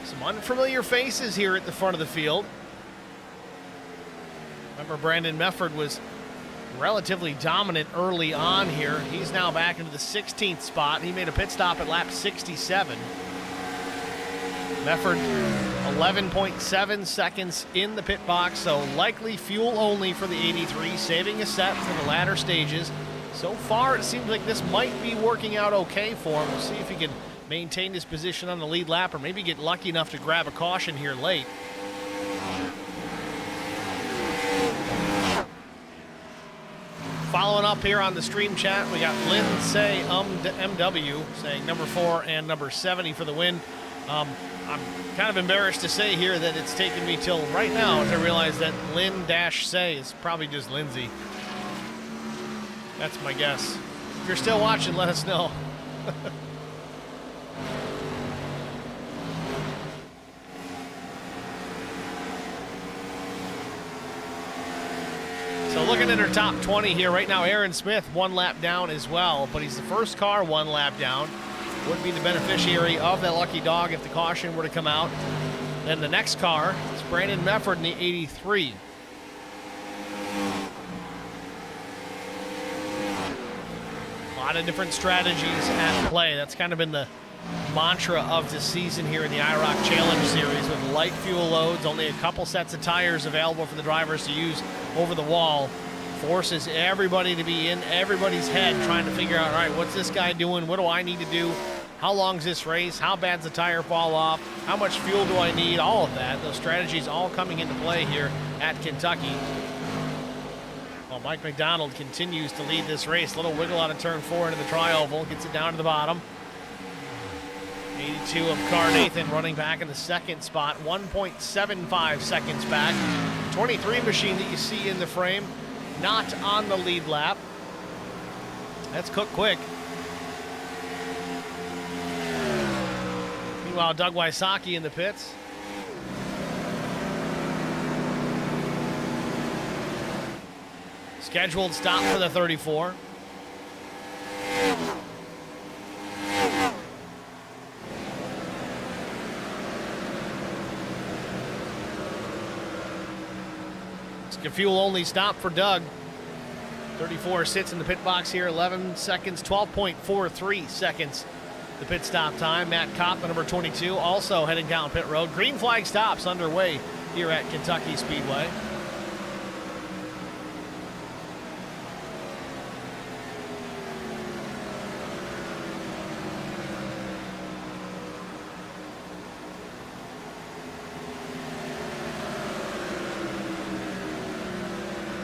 Some unfamiliar faces here at the front of the field. Remember, Brandon Mefford was relatively dominant early on here. He's now back into the 16th spot. He made a pit stop at lap 67. Mefford 11.7 seconds in the pit box, so likely fuel only for the 83, saving a set for the latter stages. So far, it seems like this might be working out okay for him. We'll see if he can maintain his position on the lead lap or maybe get lucky enough to grab a caution here late. Following up here on the stream chat, we got Lindsay MW saying number 4 and number 70 for the win. I'm kind of embarrassed to say here that it's taken me till right now to realize that Lynn-Say is probably just Lindsay. That's my guess. If you're still watching, let us know. So looking at her top 20 here right now, Aaron Smith 1 lap down as well, but he's the first car 1 lap down. Would be the beneficiary of that lucky dog if the caution were to come out. Then the next car is Brandon Mefford in the 83. A lot of different strategies at play. That's kind of been the mantra of the season here in the IROC Challenge Series, with light fuel loads, only a couple sets of tires available for the drivers to use over the wall. Forces everybody to be in everybody's head trying to figure out, all right, what's this guy doing? What do I need to do? How long's this race? How bad's the tire fall off? How much fuel do I need? All of that. Those strategies all coming into play here at Kentucky. Well, Mike McDonald continues to lead this race. Little wiggle out of turn 4 into the tri-oval. Gets it down to the bottom. 82 of Carnathan running back in the 2nd spot. 1.75 seconds back. 23 machine that you see in the frame. Not on the lead lap. That's Cook Quick. Meanwhile, Doug Wysocki in the pits. Scheduled stop for the 34. It's a fuel-only stop for Doug. 34 sits in the pit box here, 11 seconds, 12.43 seconds. The pit stop time. Matt Kopp, the number 22, also heading down pit road. Green flag stops underway here at Kentucky Speedway.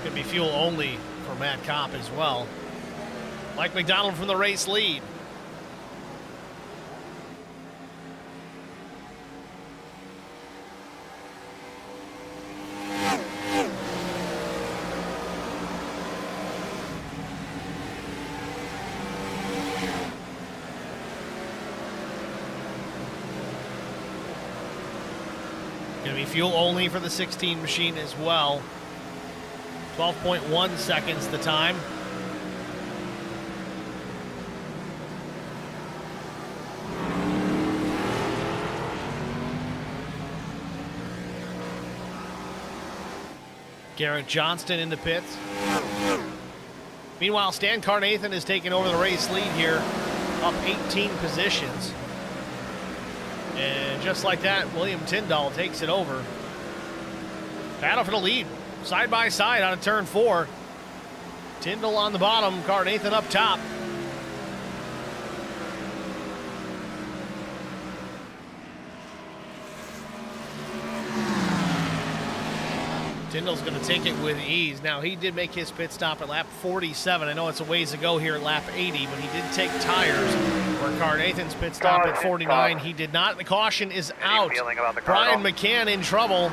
Could be fuel only for Matt Kopp as well. Mike McDonald from the race lead. Going to be fuel only for the 16 machine as well. 12.1 seconds the time. Garrett Johnston in the pits. Meanwhile, Stan Carnathan has taken over the race lead here, up 18 positions. And just like that, William Tyndall takes it over. Battle for the lead, side by side out of turn 4. Tyndall on the bottom, Carnathan up top. Tyndall's going to take it with ease. Now, he did make his pit stop at lap 47. I know it's a ways to go here at lap 80, but he did take tires for Carnathan's pit stop at 49. He did not. The caution is out. Brian McCann in trouble.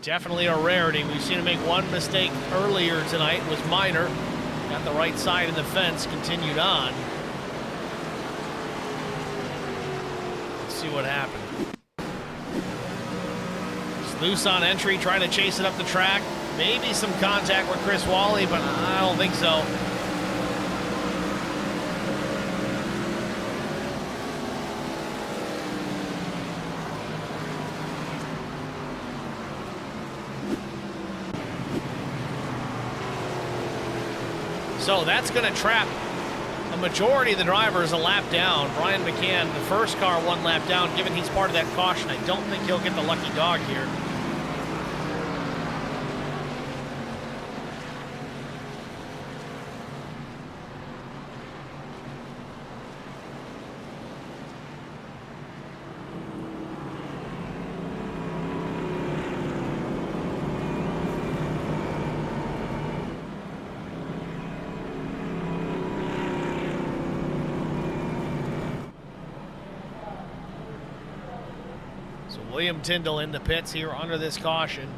Definitely a rarity. We've seen him make one mistake earlier tonight. It was minor. Got the right side of the fence, continued on. see what happened. Just loose on entry, trying to chase it up the track. Maybe some contact with Chris Wally, but I don't think so. So that's going to trap a majority of the drivers a lap down. Brian McCann, the first car, 1 lap down. Given he's part of that caution, I don't think he'll get the lucky dog here. William Tyndall in the pits here under this caution.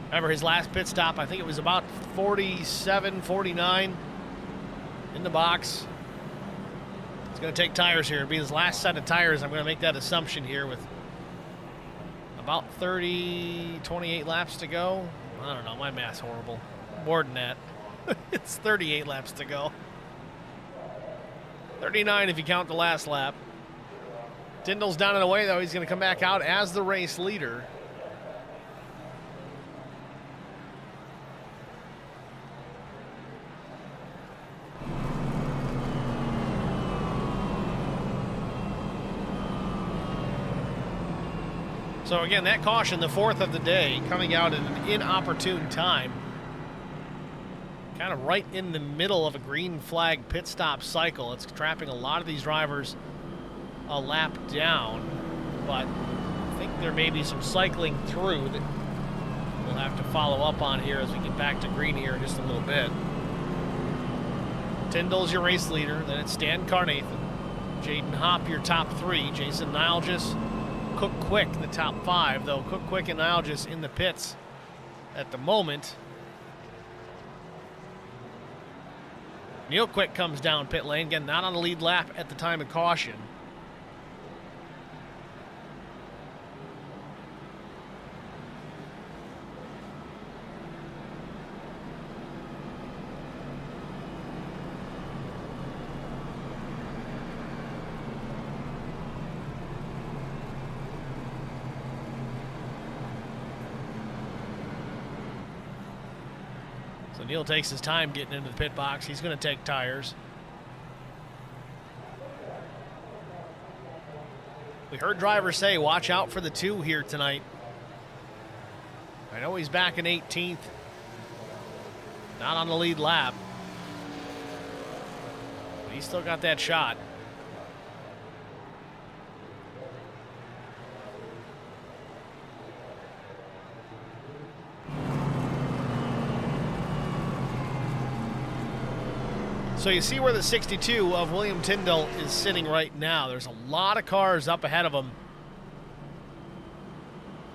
Remember his last pit stop, I think it was about 47, 49 in the box. It's going to take tires here. It'll be his last set of tires. I'm going to make that assumption here with about 28 laps to go. I don't know, my math's horrible. More than that. It's 38 laps to go. 39 if you count the last lap. Tyndall's down and away, though. He's going to come back out as the race leader. So again, that caution, the 4th of the day, coming out at an inopportune time. Kind of right in the middle of a green flag pit stop cycle. It's trapping a lot of these drivers a lap down, but I think there may be some cycling through that we'll have to follow up on here as we get back to green here in just a little bit. Tyndall's your race leader, then it's Stan Carnathan, Jaden Hopp your top 3, Jason Nilgis, Cook Quick the top 5, though Cook Quick and Nilgis in the pits at the moment. Neil Quick comes down pit lane, again not on the lead lap at the time of caution. So Neil takes his time getting into the pit box. He's going to take tires. We heard drivers say, watch out for the 2 here tonight. I know he's back in 18th. Not on the lead lap. But he's still got that shot. So you see where the 62 of William Tyndall is sitting right now. There's a lot of cars up ahead of him.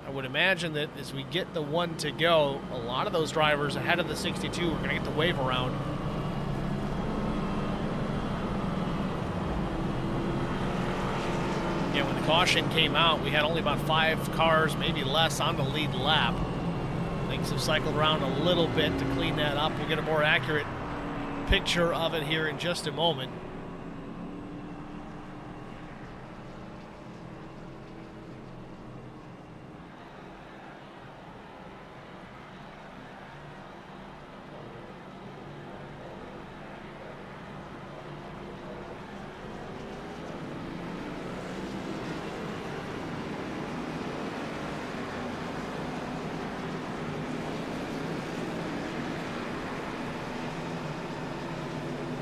I would imagine that as we get the 1 to go, a lot of those drivers ahead of the 62 are going to get the wave around. Again, when the caution came out, we had only about 5 cars, maybe less, on the lead lap. Things have cycled around a little bit to clean that up. We'll get a more accurate picture of it here in just a moment.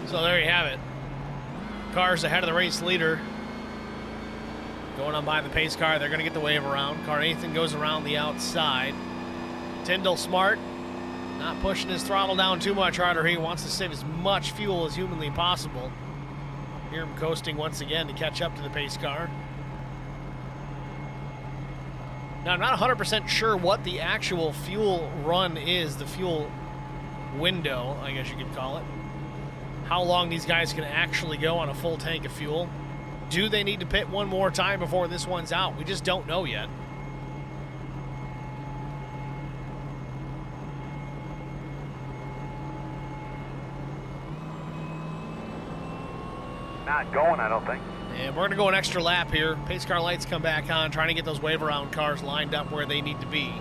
So there you have it. Cars ahead of the race leader. Going on by the pace car. They're going to get the wave around. Carnathan goes around the outside. Tyndall smart. Not pushing his throttle down too much harder. He wants to save as much fuel as humanly possible. Hear him coasting once again to catch up to the pace car. Now, I'm not 100% sure what the actual fuel run is, the fuel window, I guess you could call it. How long these guys can actually go on a full tank of fuel. Do they need to pit one more time before this one's out? We just don't know yet. Not going, I don't think. And we're going to go an extra lap here. Pace car lights come back on, trying to get those wave around cars lined up where they need to be.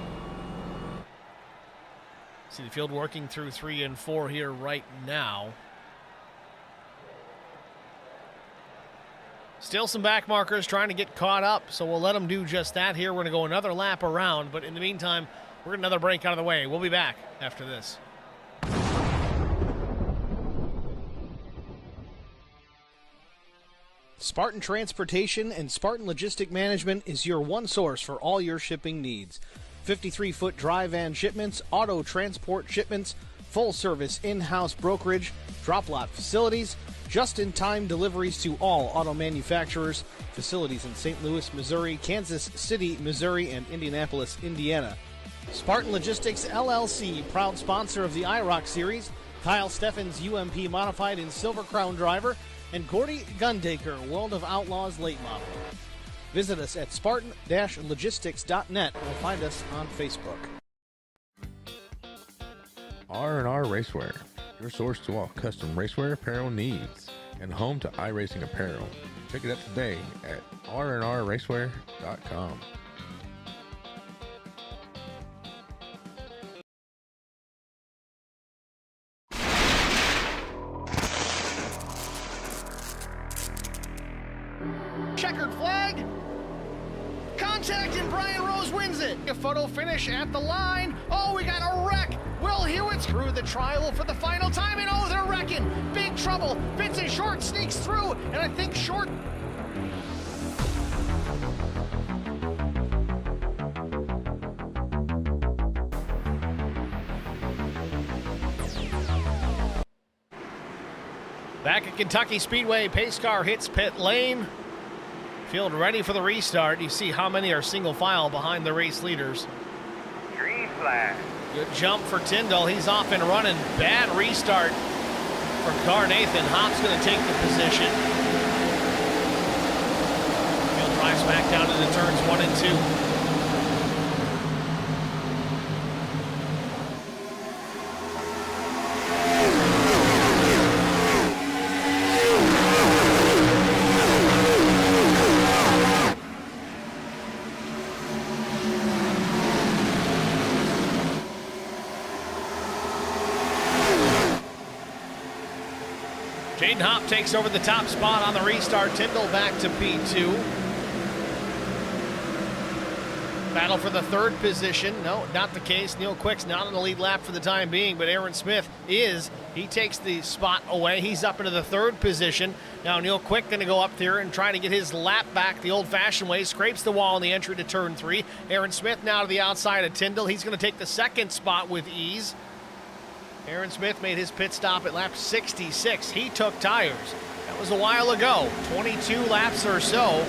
See the field working through 3 and 4 here right now. Still some back markers trying to get caught up, so we'll let them do just that here. We're going to go another lap around, but in the meantime, we're getting another break out of the way. We'll be back after this. Spartan Transportation and Spartan Logistic Management is your one source for all your shipping needs. 53-foot dry van shipments, auto transport shipments, full-service in-house brokerage, drop-lot facilities, just-in-time deliveries to all auto manufacturers, facilities in St. Louis, Missouri, Kansas City, Missouri, and Indianapolis, Indiana. Spartan Logistics LLC, proud sponsor of the IROC Series, Kyle Steffens UMP Modified and Silver Crown Driver, and Gordy Gundaker, World of Outlaws Late Model. Visit us at spartan-logistics.net or find us on Facebook. R&R Racewear, your source to all custom racewear apparel needs, and home to iRacing apparel. Check it out today at rnrracewear.com. Checkered flag. Contact and Brian Rose wins it. A photo finish at the line. Oh, we got a wreck. Will Hewitt's through the trial for the final time, and oh, they're wrecking. Big trouble. Vincent Short sneaks through, and I think Short... Back at Kentucky Speedway, pace car hits pit lane. Field ready for the restart. You see how many are single file behind the race leaders. Green flag. Good jump for Tyndall. He's off and running. Bad restart for Car Nathan. Hop's going to take the position. Field drives back down into turns 1 and 2. Jaden Hop takes over the top spot on the restart. Tyndall back to P2. Battle for the third position. No, not the case. Neil Quick's not on the lead lap for the time being, but Aaron Smith is. He takes the spot away. He's up into the third position. Now Neil Quick going to go up there and try to get his lap back the old-fashioned way. Scrapes the wall in the entry to turn 3. Aaron Smith now to the outside of Tyndall. He's going to take the second spot with ease. Aaron Smith made his pit stop at lap 66. He took tires. That was a while ago, 22 laps or so.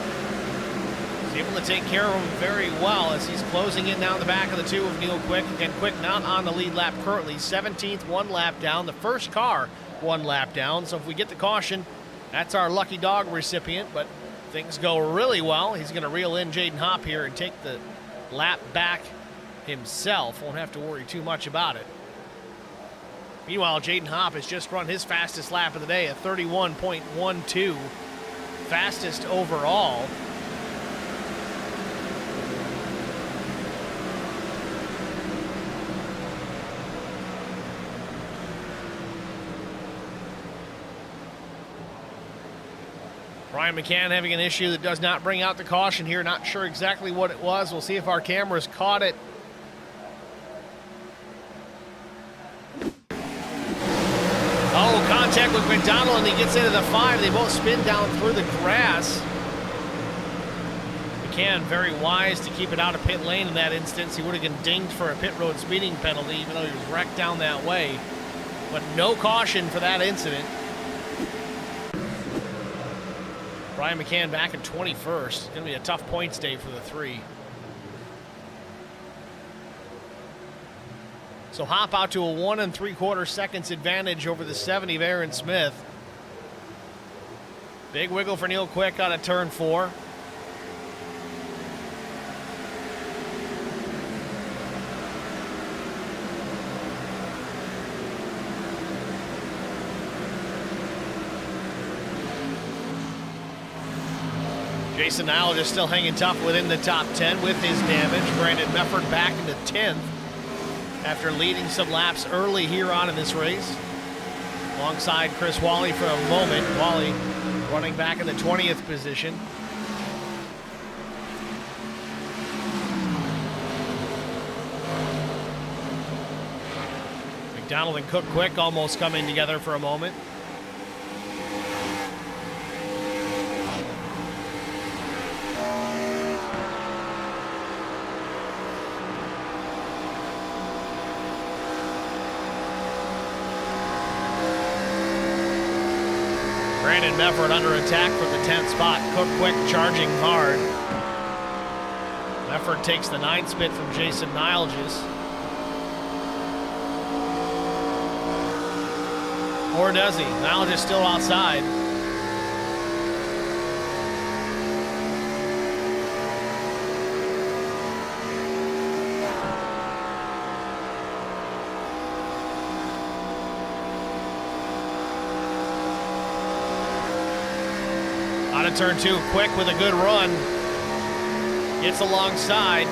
He's able to take care of him very well as he's closing in down the back of the 2 of Neil Quick. Again, Quick not on the lead lap currently. 17th, 1 lap down. The first car, 1 lap down. So if we get the caution, that's our lucky dog recipient. But things go really well. He's going to reel in Jaden Hop here and take the lap back himself. Won't have to worry too much about it. Meanwhile, Jaden Hop has just run his fastest lap of the day at 31.12, fastest overall. Brian McCann having an issue that does not bring out the caution here. Not sure exactly what it was. We'll see if our cameras caught it. Oh, contact with McDonald, and he gets into the 5. They both spin down through the grass. McCann very wise to keep it out of pit lane in that instance. He would have been dinged for a pit road speeding penalty, even though he was wrecked down that way. But no caution for that incident. Brian McCann back in 21st. It's going to be a tough points day for the 3. So Hop out to a 1 3/4 seconds advantage over the 70 of Aaron Smith. Big wiggle for Neil Quick out of turn 4. Jason Nile just still hanging tough within the top 10 with his damage. Brandon Mefford back into 10th after leading some laps early here on in this race. Alongside Chris Wally for a moment. Wally running back in the 20th position. McDonald and Cook Quick almost coming together for a moment. Brandon Mefford under attack from the 10th spot. Cook Quick charging hard. Mefford takes the 9th spit from Jason Nilges. Or does he? Nilges still outside. Out of turn 2, Quick with a good run. Gets alongside.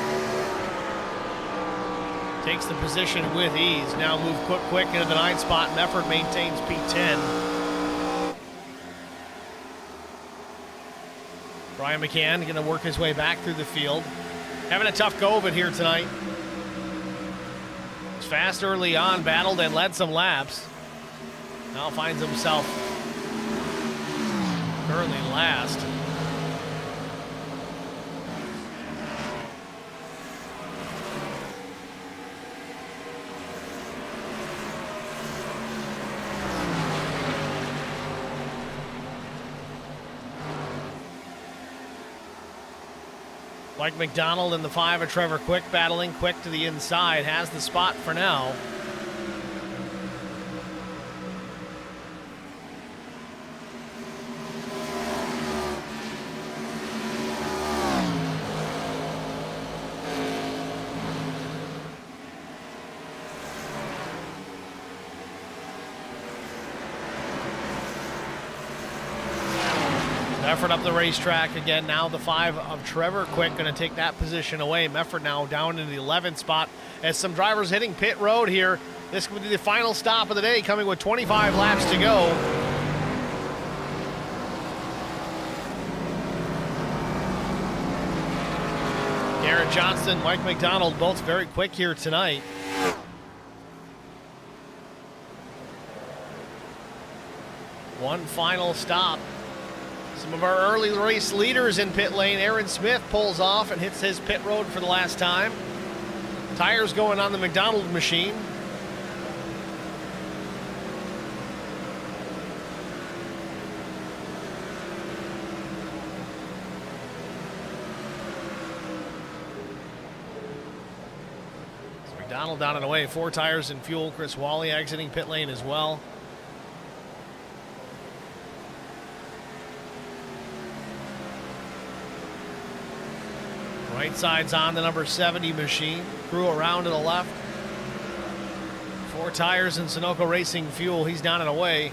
Takes the position with ease. Now move Quick into the 9th spot. Mefford maintains P10. Brian McCann going to work his way back through the field. Having a tough go of it here tonight. Was fast early on, battled and led some laps. Now finds himself currently last. Mike McDonald and the 5 of Trevor Quick battling. Quick to the inside, has the spot for now. Mefford up the racetrack again. Now the 5 of Trevor Quick going to take that position away. Mefford now down in the 11th spot as some drivers hitting pit road here. This will be the final stop of the day, coming with 25 laps to go. Garrett Johnston, Mike McDonald, both very quick here tonight. One final stop. Some of our early race leaders in pit lane. Aaron Smith pulls off and hits his pit road for the last time. Tires going on the McDonald machine. So McDonald down and away. 4 tires and fuel. Chris Wally exiting pit lane as well. Right side's on the number 70 machine. Crew around to the left. 4 tires and Sunoco Racing fuel. He's down and away.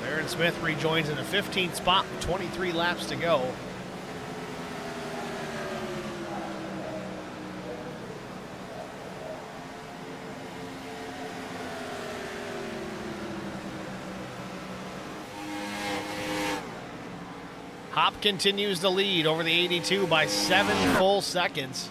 Aaron Smith rejoins in the 15th spot with 23 laps to go. Hop continues to lead over the 82 by 7 full seconds.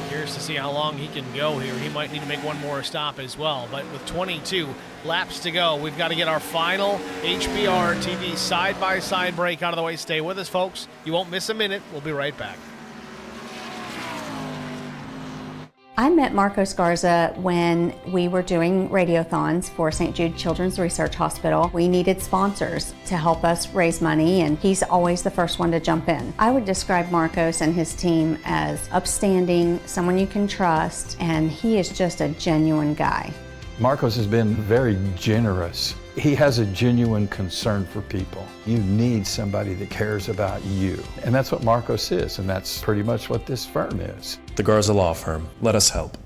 Curious to see how long he can go here. He might need to make one more stop as well. But with 22 laps to go, we've got to get our final HBR TV side-by-side break out of the way. Stay with us, folks. You won't miss a minute. We'll be right back. I met Marco Scarza when we were doing radiothons for St. Jude Children's Research Hospital. We needed sponsors to help us raise money, and he's always the first one to jump in. I would describe Marcos and his team as upstanding, someone you can trust, and he is just a genuine guy. Marcos has been very generous. He has a genuine concern for people. You need somebody that cares about you. And that's what Marcos is, and that's pretty much what this firm is. The Garza Law Firm. Let us help.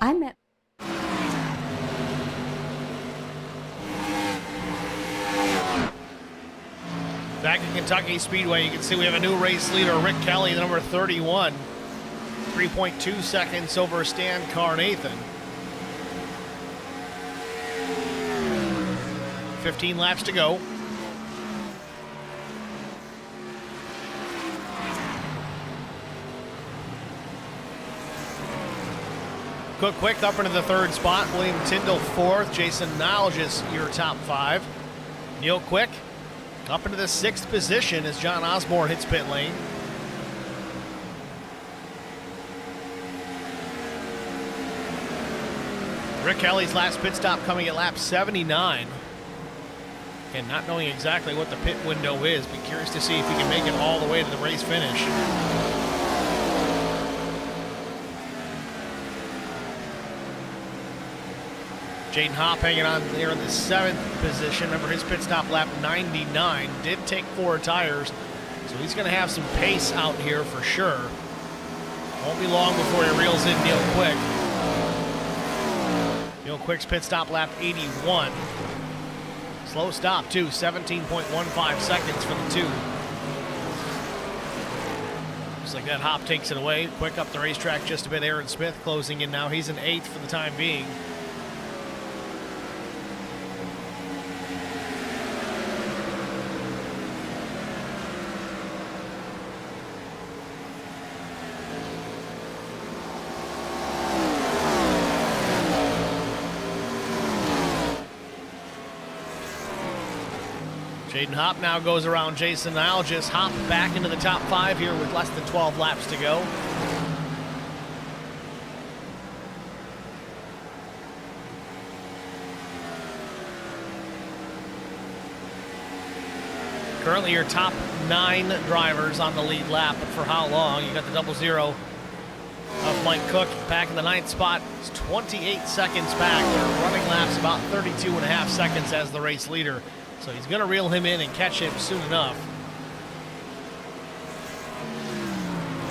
I met Back at Kentucky Speedway, you can see we have a new race leader, Rick Kelly, the number 31. 3.2 seconds over Stan Carnathan. 15 laps to go. Cook Quick up into the third spot. William Tyndall fourth. Jason Nolges your top five. Neil Quick up into the sixth position as John Osborne hits pit lane. Rick Kelly's last pit stop coming at lap 79. And not knowing exactly what the pit window is, be curious to see if he can make it all the way to the race finish. Jaden Hopp hanging on there in the seventh position. Remember, his pit stop lap 99 did take 4 tires, so he's going to have some pace out here for sure. Won't be long before he reels in Neil Quick. Neil Quick's pit stop lap 81. Slow stop too, 17.15 seconds for the two. Looks like that Hopp takes it away. Quick up the racetrack just a bit. Aaron Smith closing in now. He's in 8th for the time being. Jaden Hop now goes around Jason Nile. Just Hop back into the top 5 here with less than 12 laps to go. Currently your top 9 drivers on the lead lap, but for how long? You got the 0-0 of Mike Cook back in the 9th spot. It's 28 seconds back. They're running laps about 32.5 seconds as the race leader. So he's going to reel him in and catch him soon enough.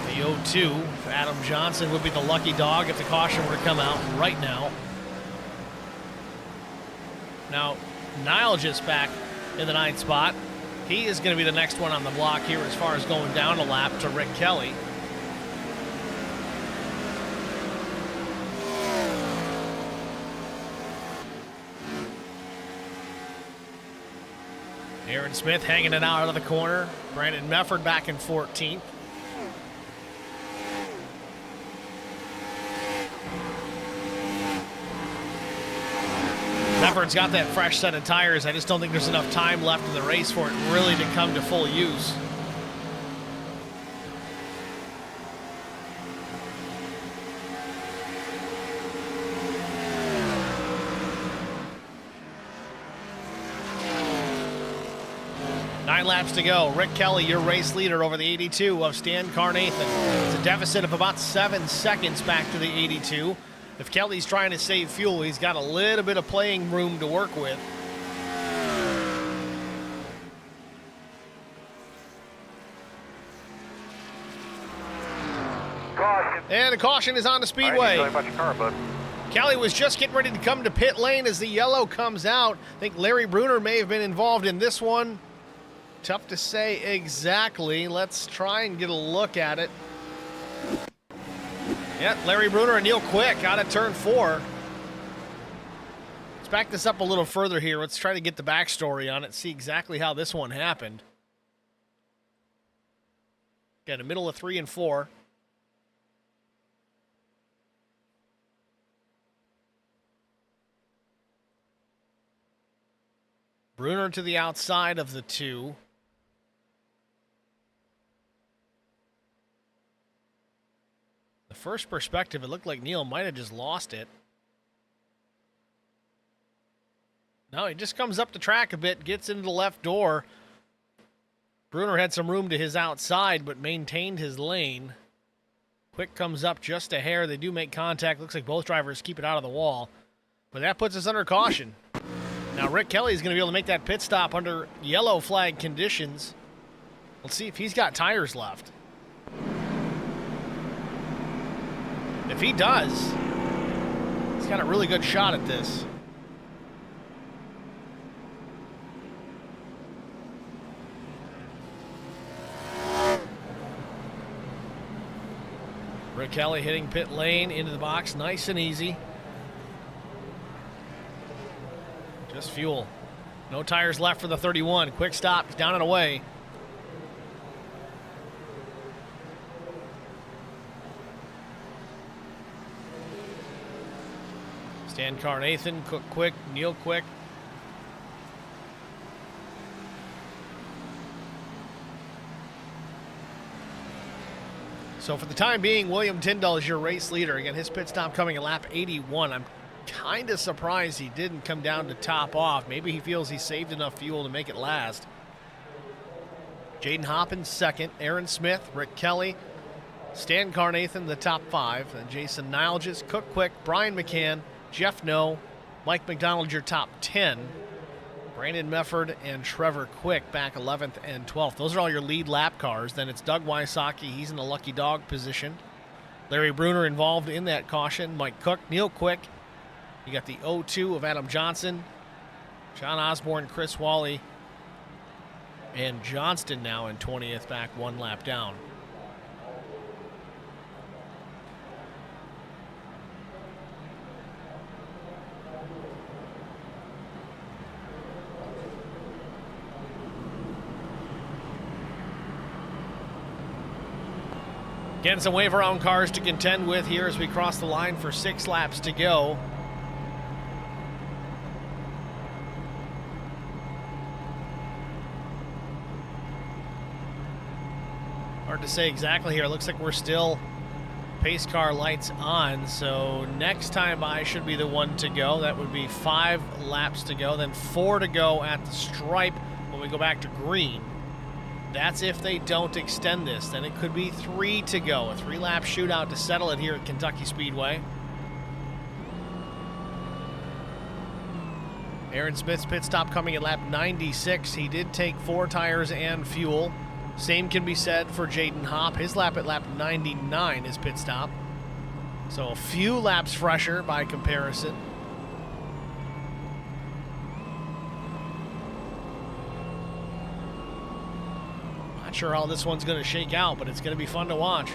The 0-2 for Adam Johnson would be the lucky dog if the caution were to come out right now. Now, Nile just back in the 9th spot. He is going to be the next one on the block here as far as going down a lap to Rick Kelly. Aaron Smith hanging it out of the corner. Brandon Mefford back in 14th. Mefford's got that fresh set of tires. I just don't think there's enough time left in the race for it really to come to full use. Nine laps to go. Rick Kelly, your race leader over the 82 of Stan Carnathan. It's a deficit of about 7 seconds back to the 82. If Kelly's trying to save fuel, he's got a little bit of playing room to work with. Caution. And a caution is on the Speedway. All right, about your car, bud. Kelly was just getting ready to come to pit lane as the yellow comes out. I think Larry Bruner may have been involved in this one. Tough to say exactly. Let's try and get a look at it. Yep, Larry Bruner and Neil Quick out of turn 4. Let's back this up a little further here. Let's try to get the backstory on it, see exactly how this one happened. Again, the middle of 3 and 4. Bruner to the outside of the 2. The first perspective, it looked like Neil might have just lost it. No, he just comes up the track a bit, gets into the left door. Bruner had some room to his outside, but maintained his lane. Quick comes up just a hair. They do make contact. Looks like both drivers keep it out of the wall. But that puts us under caution. Now Rick Kelly is going to be able to make that pit stop under yellow flag conditions. Let's see if he's got tires left. If he does, he's got a really good shot at this. Rick Kelly hitting pit lane into the box, nice and easy. Just fuel. No tires left for the 31. Quick stop, he's down and away. Stan Carnathan, Cook Quick, Neil Quick. So for the time being, William Tyndall is your race leader. Again, his pit stop coming at lap 81. I'm kind of surprised he didn't come down to top off. Maybe he feels he saved enough fuel to make it last. Jaden Hoppin second, Aaron Smith, Rick Kelly, Stan Carnathan the top 5, and Jason Nilges, Cook Quick, Brian McCann, Jeff No, Mike McDonald your top 10, Brandon Mefford and Trevor Quick back 11th and 12th. Those are all your lead lap cars. Then it's Doug Wysocki, he's in the lucky dog position. Larry Bruner involved in that caution, Mike Cook, Neil Quick. You got the 0-2 of Adam Johnson, John Osborne, Chris Wally, and Johnston now in 20th, back 1 lap down. Getting some wave around cars to contend with here as we cross the line for 6 laps to go. Hard to say exactly here. It looks like we're still pace car lights on, so next time by should be the one to go. That would be 5 laps to go, then 4 to go at the stripe when we go back to green. That's if they don't extend this. Then it could be 3 to go, a 3-lap shootout to settle it here at Kentucky Speedway. Aaron Smith's pit stop coming at lap 96. He did take 4 tires and fuel. Same can be said for Jaden Hopp. His lap at lap 99 is pit stop. So a few laps fresher by comparison. Not sure how this one's going to shake out, but it's going to be fun to watch.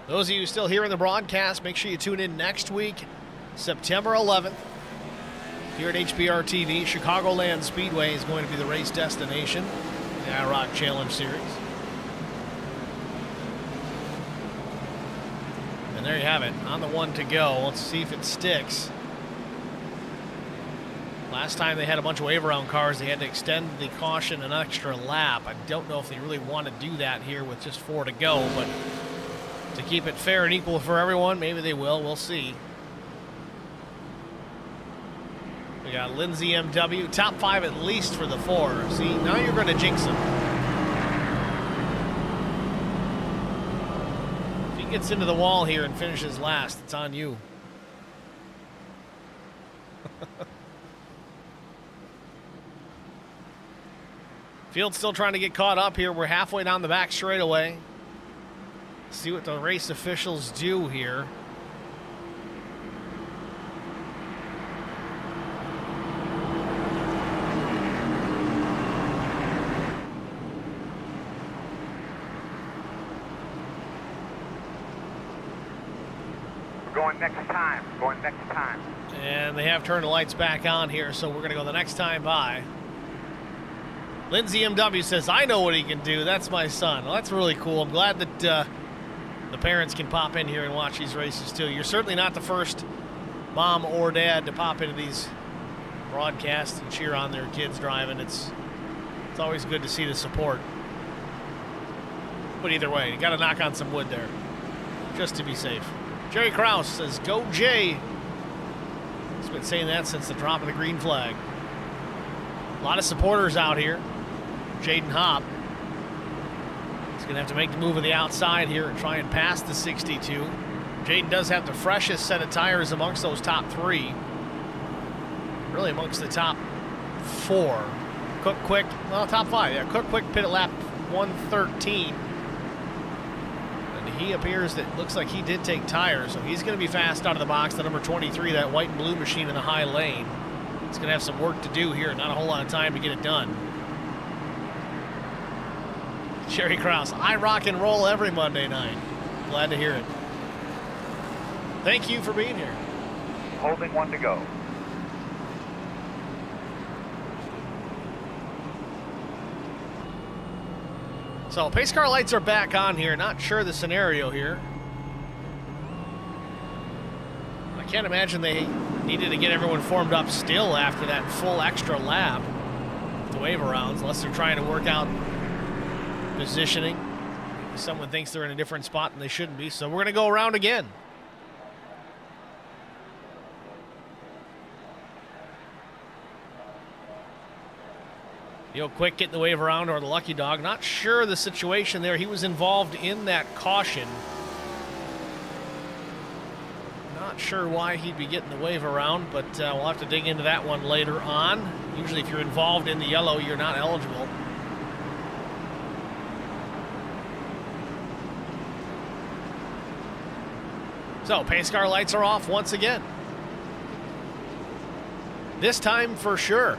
Those of you still here in the broadcast, make sure you tune in next week, September 11th, here at HBR TV. Chicagoland Speedway is going to be the race destination, the IROC Challenge Series. And there you have it, on the one to go. Let's see if it sticks. Last time they had a bunch of wave-around cars, they had to extend the caution an extra lap. I don't know if they really want to do that here with just 4 to go, but to keep it fair and equal for everyone, maybe they will. We'll see. We got Lindsay MW, top 5 at least for the 4. See, now you're going to jinx him. If he gets into the wall here and finishes last, it's on you. Field's still trying to get caught up here. We're halfway down the back straightaway. See what the race officials do here. We're going next time. Going next time. And they have turned the lights back on here, so we're going to go the next time by. Lindsay MW says, I know what he can do. That's my son. Well, that's really cool. I'm glad that the parents can pop in here and watch these races too. You're certainly not the first mom or dad to pop into these broadcasts and cheer on their kids driving. It's always good to see the support. But either way, you got to knock on some wood there, just to be safe. Jerry Krause says, "Go Jay." He's been saying that since the drop of the green flag. A lot of supporters out here. Jaden Hopp. Going to have to make the move of the outside here and try and pass the 62. Jaden does have the freshest set of tires amongst those top 3. Really amongst the top 4. Cook Quick, well, top 5. Yeah, Cook Quick pit at lap 113. And he appears that looks like he did take tires, so he's going to be fast out of the box. The number 23, that white and blue machine in the high lane. It's going to have some work to do here. Not a whole lot of time to get it done. Jerry Krause, I rock and roll every Monday night. Glad to hear it. Thank you for being here. Holding 1 to go. So pace car lights are back on here. Not sure the scenario here. I can't imagine they needed to get everyone formed up still after that full extra lap. The wave arounds, unless they're trying to work out positioning. Someone thinks they're in a different spot and they shouldn't be, so we're going to go around again. Quick getting the wave around, or the lucky dog. Not sure the situation there. He was involved in that caution. Not sure why he'd be getting the wave around, but we'll have to dig into that one later on. Usually if you're involved in the yellow, you're not eligible. So, pace car lights are off once again. This time for sure.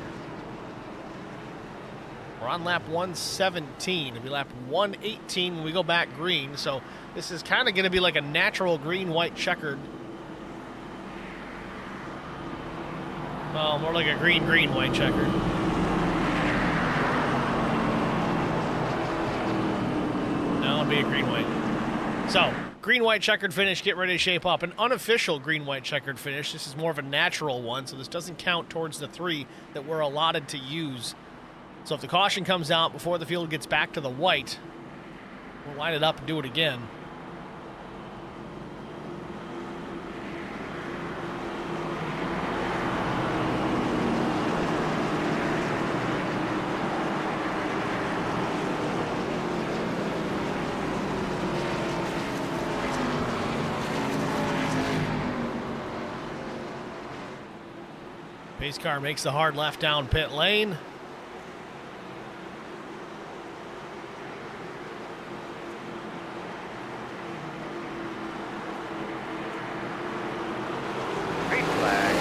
We're on lap 117. It'll be lap 118 when we go back green. So this is kind of going to be like a natural green-white checkered. Well, more like a green-white checkered. No, it'll be a green-white. So, green-white checkered finish, get ready to shape up. An unofficial green-white checkered finish. This is more of a natural one, so this doesn't count towards the 3 that we're allotted to use. So if the caution comes out before the field gets back to the white, we'll line it up and do it again. Pace car makes the hard left down pit lane. Green flag.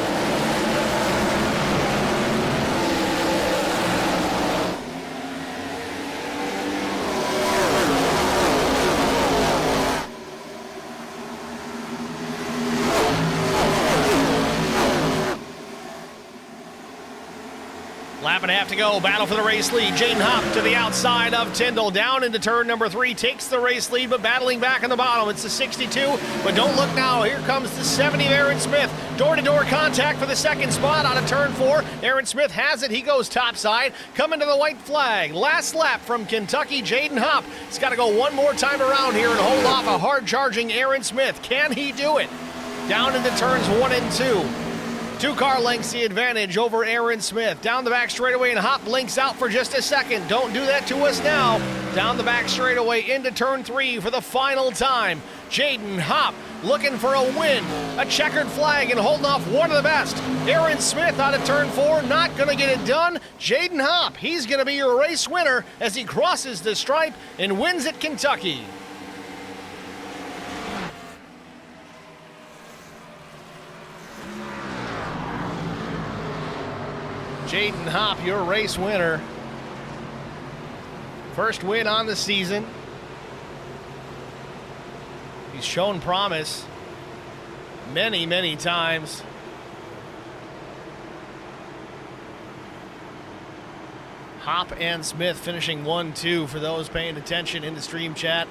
Lap and a half to go. Battle for the race lead. Jaden Hopp to the outside of Tyndall. Down into turn number 3. Takes the race lead, but battling back on the bottom. It's the 62, but don't look now. Here comes the 70 of Aaron Smith. Door-to-door contact for the second spot out of turn 4. Aaron Smith has it. He goes topside. Coming to the white flag. Last lap from Kentucky, Jaden Hopp. He's got to go one more time around here and hold off a hard-charging Aaron Smith. Can he do it? Down into turns 1 and 2. 2 car lengths the advantage over Aaron Smith. Down the back straightaway, and Hopp blinks out for just a second. Don't do that to us now. Down the back straightaway into turn 3 for the final time. Jaden Hopp looking for a win. A checkered flag and holding off one of the best. Aaron Smith out of turn 4, not going to get it done. Jaden Hopp, he's going to be your race winner as he crosses the stripe and wins at Kentucky. Jaden Hopp, your race winner. First win on the season. He's shown promise many, many times. Hopp and Smith finishing 1-2 for those paying attention in the stream chat.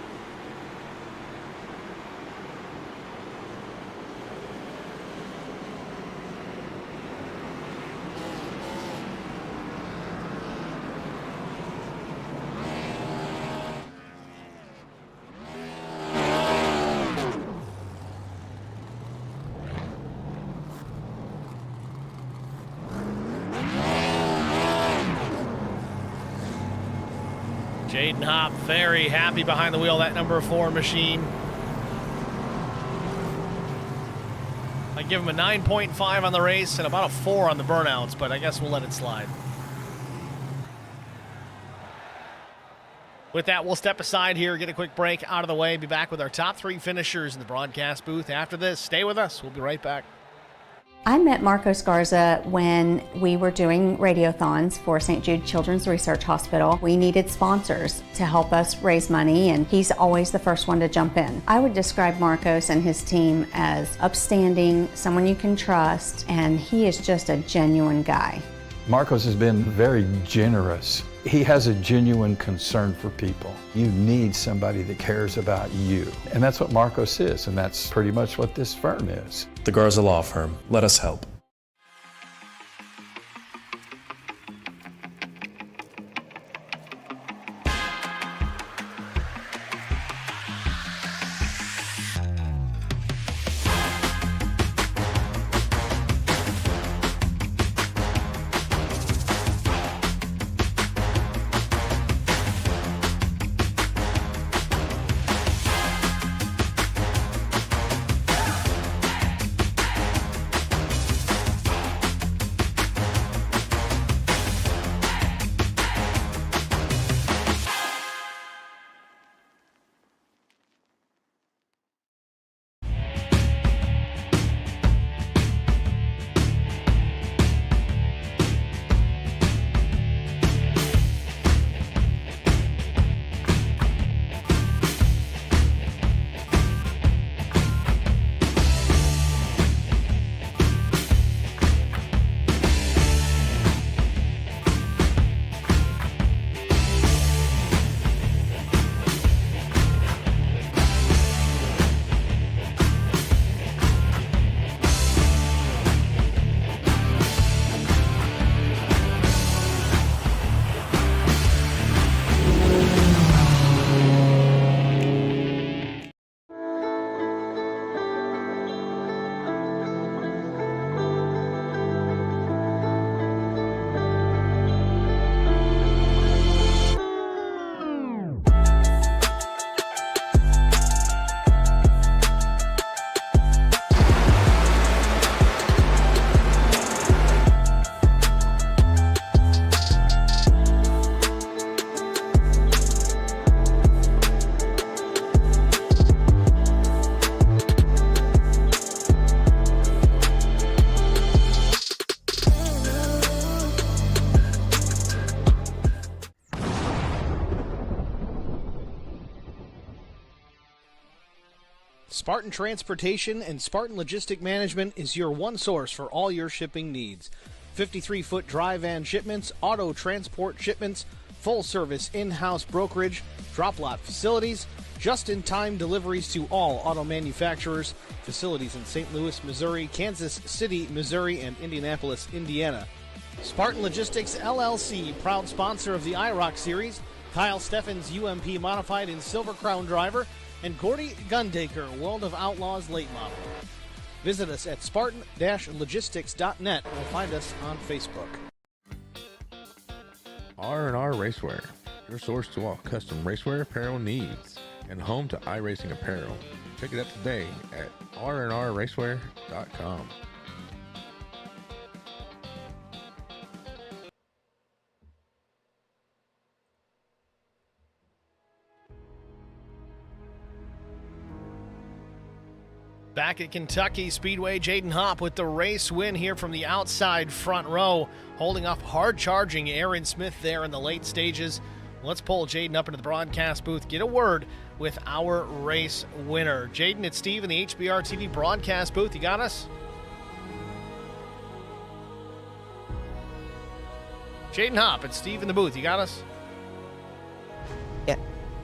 Jaden Hopp very happy behind the wheel of that number 4 machine. I give him a 9.5 on the race and about a 4 on the burnouts, but I guess we'll let it slide. With that, we'll step aside here, get a quick break out of the way, be back with our top 3 finishers in the broadcast booth. After this, stay with us. We'll be right back. I met Marco Scarza when we were doing radiothons for St. Jude Children's Research Hospital. We needed sponsors to help us raise money, and he's always the first one to jump in. I would describe Marcos and his team as upstanding, someone you can trust, and he is just a genuine guy. Marcos has been very generous. He has a genuine concern for people. You need somebody that cares about you. And that's what Marcos is, and that's pretty much what this firm is. The Garza Law Firm. Let us help. Spartan Transportation and Spartan Logistic Management is your one source for all your shipping needs. 53-foot dry van shipments, auto transport shipments, full-service in-house brokerage, drop lot facilities, just-in-time deliveries to all auto manufacturers, facilities in St. Louis, Missouri, Kansas City, Missouri, and Indianapolis, Indiana. Spartan Logistics LLC, proud sponsor of the IROC Series, Kyle Steffens UMP Modified and Silver Crown Driver, and Gordy Gundaker, World of Outlaws Late Model. Visit us at spartan-logistics.net or find us on Facebook. R&R Racewear, your source to all custom racewear apparel needs, and home to iRacing apparel. Check it out today at rnrracewear.com. Back at Kentucky Speedway, Jaden Hopp with the race win here from the outside front row, holding off hard-charging Aaron Smith there in the late stages. Let's pull Jaden up into the broadcast booth, get a word with our race winner. Jaden, it's Steve in the HBR TV broadcast booth. You got us? Jaden Hopp, it's Steve in the booth. You got us?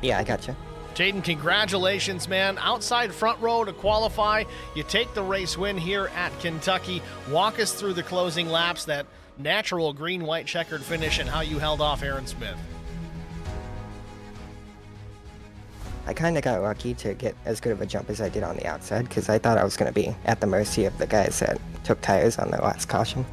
Yeah, I got you. Jaden, congratulations, man. Outside front row to qualify. You take the race win here at Kentucky. Walk us through the closing laps, that natural green-white checkered finish, and how you held off Aaron Smith. I kind of got lucky to get as good of a jump as I did on the outside because I thought I was going to be at the mercy of the guys that took tires on the last caution.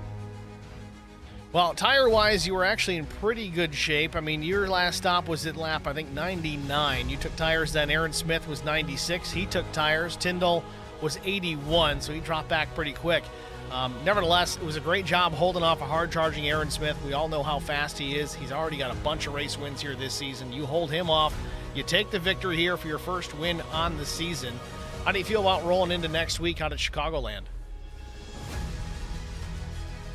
Well, tire-wise, you were actually in pretty good shape. I mean, your last stop was at lap, I think, 99. You took tires then. Aaron Smith was 96. He took tires. Tyndall was 81, so he dropped back pretty quick. Nevertheless, it was a great job holding off a hard-charging Aaron Smith. We all know how fast he is. He's already got a bunch of race wins here this season. You hold him off. You take the victory here for your first win on the season. How do you feel about rolling into next week out at Chicagoland?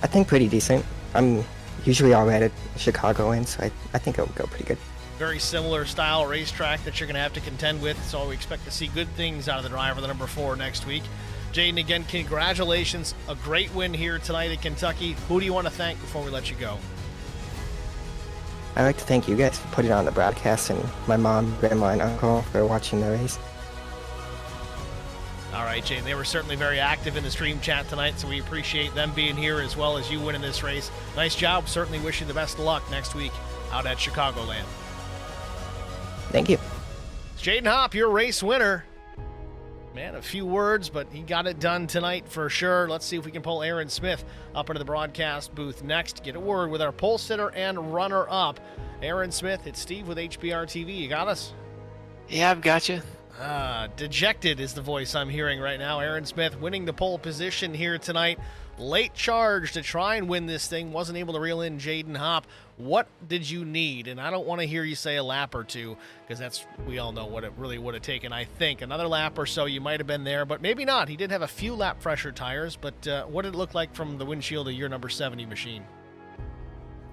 I think pretty decent. I'm usually all right at Chicagoland, so I think it'll go pretty good. Very similar style racetrack that you're going to have to contend with, so we expect to see good things out of the driver, the number 4, next week. Jaden, again, congratulations. A great win here tonight at Kentucky. Who do you want to thank before we let you go? I'd like to thank you guys for putting on the broadcast and my mom, grandma, and uncle for watching the race. All right, Jaden, they were certainly very active in the stream chat tonight, so we appreciate them being here as well as you winning this race. Nice job. Certainly wish you the best of luck next week out at Chicagoland. Thank you. Jaden Hopp, your race winner. Man, a few words, but he got it done tonight for sure. Let's see if we can pull Aaron Smith up into the broadcast booth next. Get a word with our pole sitter and runner-up. Aaron Smith, it's Steve with HBR TV. You got us? Yeah, I've got you. Dejected is the voice I'm hearing right now. Aaron Smith winning the pole position here tonight. Late charge to try and win this thing. Wasn't able to reel in Jaden Hopp. What did you need? And I don't want to hear you say a lap or two, because we all know what it really would have taken. I think another lap or so you might have been there, but maybe not. He did have a few lap fresher tires, but what did it look like from the windshield of your number 70 machine?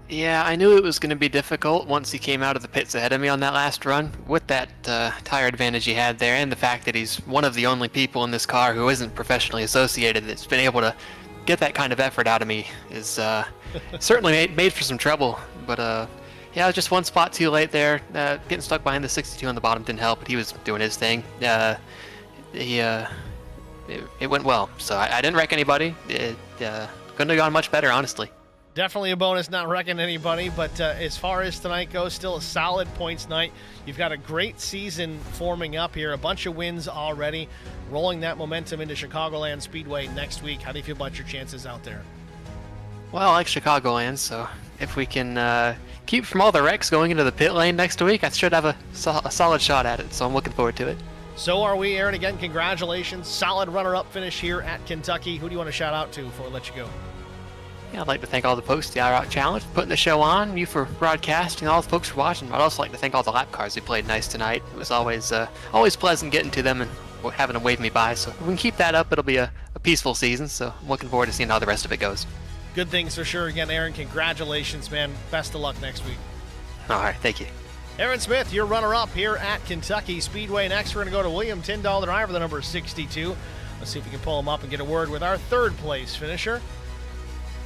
Yeah, I knew it was going to be difficult once he came out of the pits ahead of me on that last run. With that tire advantage he had there, and the fact that he's one of the only people in this car who isn't professionally associated that's been able to get that kind of effort out of me is certainly made for some trouble. But yeah, just one spot too late there. Getting stuck behind the 62 on the bottom didn't help, but he was doing his thing. It went well, so I didn't wreck anybody. It couldn't have gone much better, honestly. Definitely a bonus not wrecking anybody, but as far as tonight goes, still a solid points night. You've got a great season forming up here, a bunch of wins already, rolling that momentum into Chicagoland Speedway next week. How do you feel about your chances out there? Well, I like Chicagoland, so if we can keep from all the wrecks going into the pit lane next week, I should have a solid shot at it, so I'm looking forward to it. So are we, Aaron. Again, congratulations. Solid runner-up finish here at Kentucky. Who do you want to shout out to before we let you go? Yeah, I'd like to thank all the folks at the IROC Challenge for putting the show on, you for broadcasting, all the folks for watching. I'd also like to thank all the lap cars who played nice tonight. It was always pleasant getting to them and having them wave me by. So if we can keep that up, it'll be a peaceful season. So I'm looking forward to seeing how the rest of it goes. Good things for sure. Again, Aaron, congratulations, man. Best of luck next week. All right, thank you. Aaron Smith, your runner-up here at Kentucky Speedway. Next, we're going to go to William Tyndall, the driver, the number 62. Let's see if we can pull him up and get a word with our third-place finisher,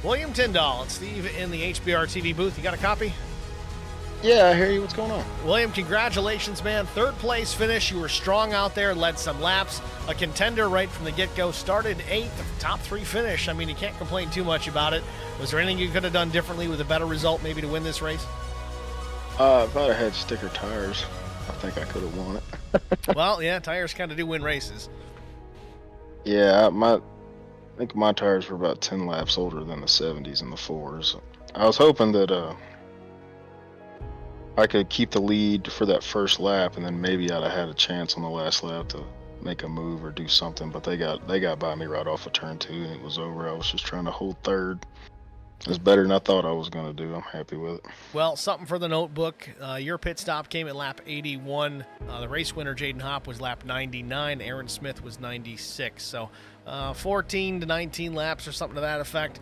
William Tyndall. And Steve in the HBR TV booth. You got a copy? Yeah, I hear you. What's going on? William, congratulations, man. Third-place finish. You were strong out there, led some laps. A contender right from the get-go. Started 8th, top 3 finish. I mean, you can't complain too much about it. Was there anything you could have done differently with a better result maybe to win this race? If I'd have had sticker tires, I think I could have won it. Well, yeah, tires kind of do win races. Yeah, I think my tires were about 10 laps older than the 70s and the 4s. I was hoping that I could keep the lead for that first lap, and then maybe I'd have had a chance on the last lap to make a move or do something. But they got by me right off of turn 2, and it was over. I was just trying to hold third. It was better than I thought I was going to do. I'm happy with it. Well, something for the notebook. Your pit stop came at lap 81. The race winner, Jaden Hopp, was lap 99. Aaron Smith was 96. So 14 to 19 laps or something to that effect.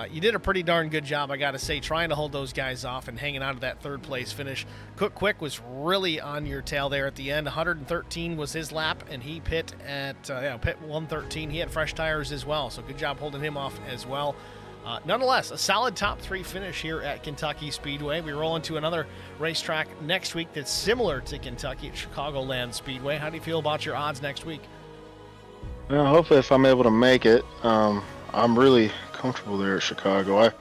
You did a pretty darn good job, I got to say, trying to hold those guys off and hanging out of that third-place finish. Cook Quick was really on your tail there at the end. 113 was his lap, and he pit at pit 113. He had fresh tires as well, so good job holding him off as well. Nonetheless, a solid top 3 finish here at Kentucky Speedway. We roll into another racetrack next week that's similar to Kentucky at Chicagoland Speedway. How do you feel about your odds next week? Well, hopefully if I'm able to make it, I'm really comfortable there at Chicago.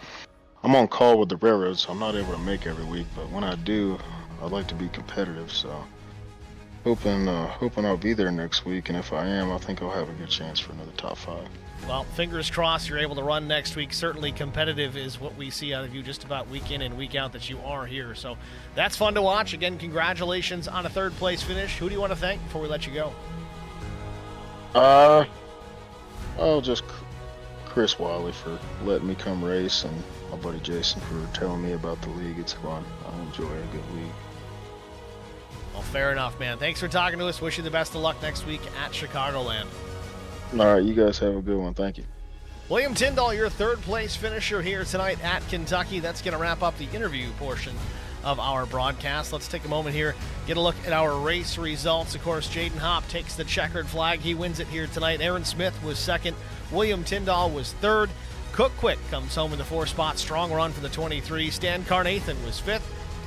I'm on call with the railroad, so I'm not able to make every week, but when I do, I'd like to be competitive, so hoping I'll be there next week, and if I am, I think I'll have a good chance for another top 5. Well, fingers crossed you're able to run next week. Certainly competitive is what we see out of you just about week in and week out that you are here. So that's fun to watch. Again, congratulations on a third-place finish. Who do you want to thank before we let you go? Just Chris Wiley for letting me come race, and my buddy Jason for telling me about the league. It's fun. I enjoy a good league. Well, fair enough, man. Thanks for talking to us. Wish you the best of luck next week at Chicagoland. All right, you guys have a good one. Thank you. William Tyndall, your third-place finisher here tonight at Kentucky. That's going to wrap up the interview portion of our broadcast. Let's take a moment here, get a look at our race results. Of course, Jaden Hopp takes the checkered flag. He wins it here tonight. Aaron Smith was second. William Tyndall was third. Cook Quick comes home in the 4 spot. Strong run for the 23. Stan Carnathan was 5th.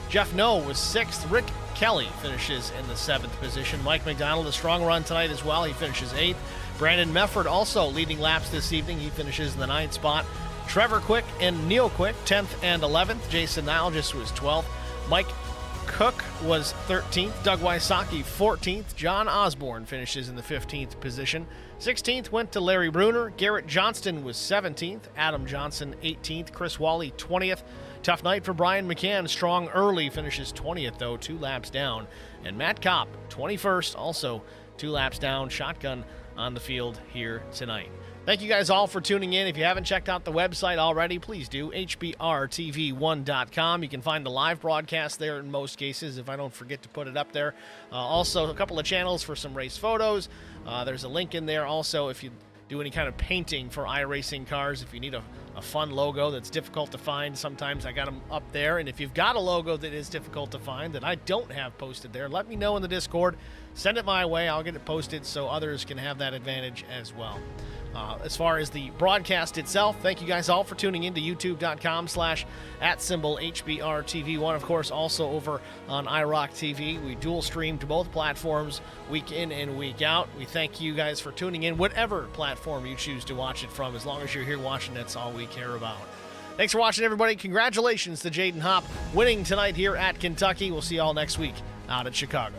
Jeff Noe was 6th. Rick Kelly finishes in the 7th position. Mike McDonald, a strong run tonight as well. He finishes 8th. Brandon Mefford also leading laps this evening. He finishes in the 9th spot. Trevor Quick and Neil Quick, 10th and 11th. Jason Nilgis was 12th. Mike Cook was 13th. Doug Wysocki, 14th. John Osborne finishes in the 15th position. 16th went to Larry Bruner. Garrett Johnston was 17th. Adam Johnson, 18th. Chris Wally, 20th. Tough night for Brian McCann. Strong early, finishes 20th, though, 2 laps down. And Matt Kopp, 21st, also 2 laps down. Shotgun on the field here tonight. Thank you guys all for tuning in. If you haven't checked out the website already, please do, hbrtv1.com. You can find the live broadcast there in most cases, if I don't forget to put it up there. Also, a couple of channels for some race photos. There's a link in there also if you do any kind of painting for iRacing cars. If you need a fun logo that's difficult to find, sometimes I got them up there. And if you've got a logo that is difficult to find that I don't have posted there, let me know in the Discord. Send it my way. I'll get it posted so others can have that advantage as well. As far as the broadcast itself, thank you guys all for tuning in to youtube.com/@HBRTV1. Of course, also over on IROC TV. We dual stream to both platforms week in and week out. We thank you guys for tuning in, whatever platform you choose to watch it from. As long as you're here watching, that's all we care about. Thanks for watching, everybody. Congratulations to Jaden Hopp winning tonight here at Kentucky. We'll see you all next week out at Chicago.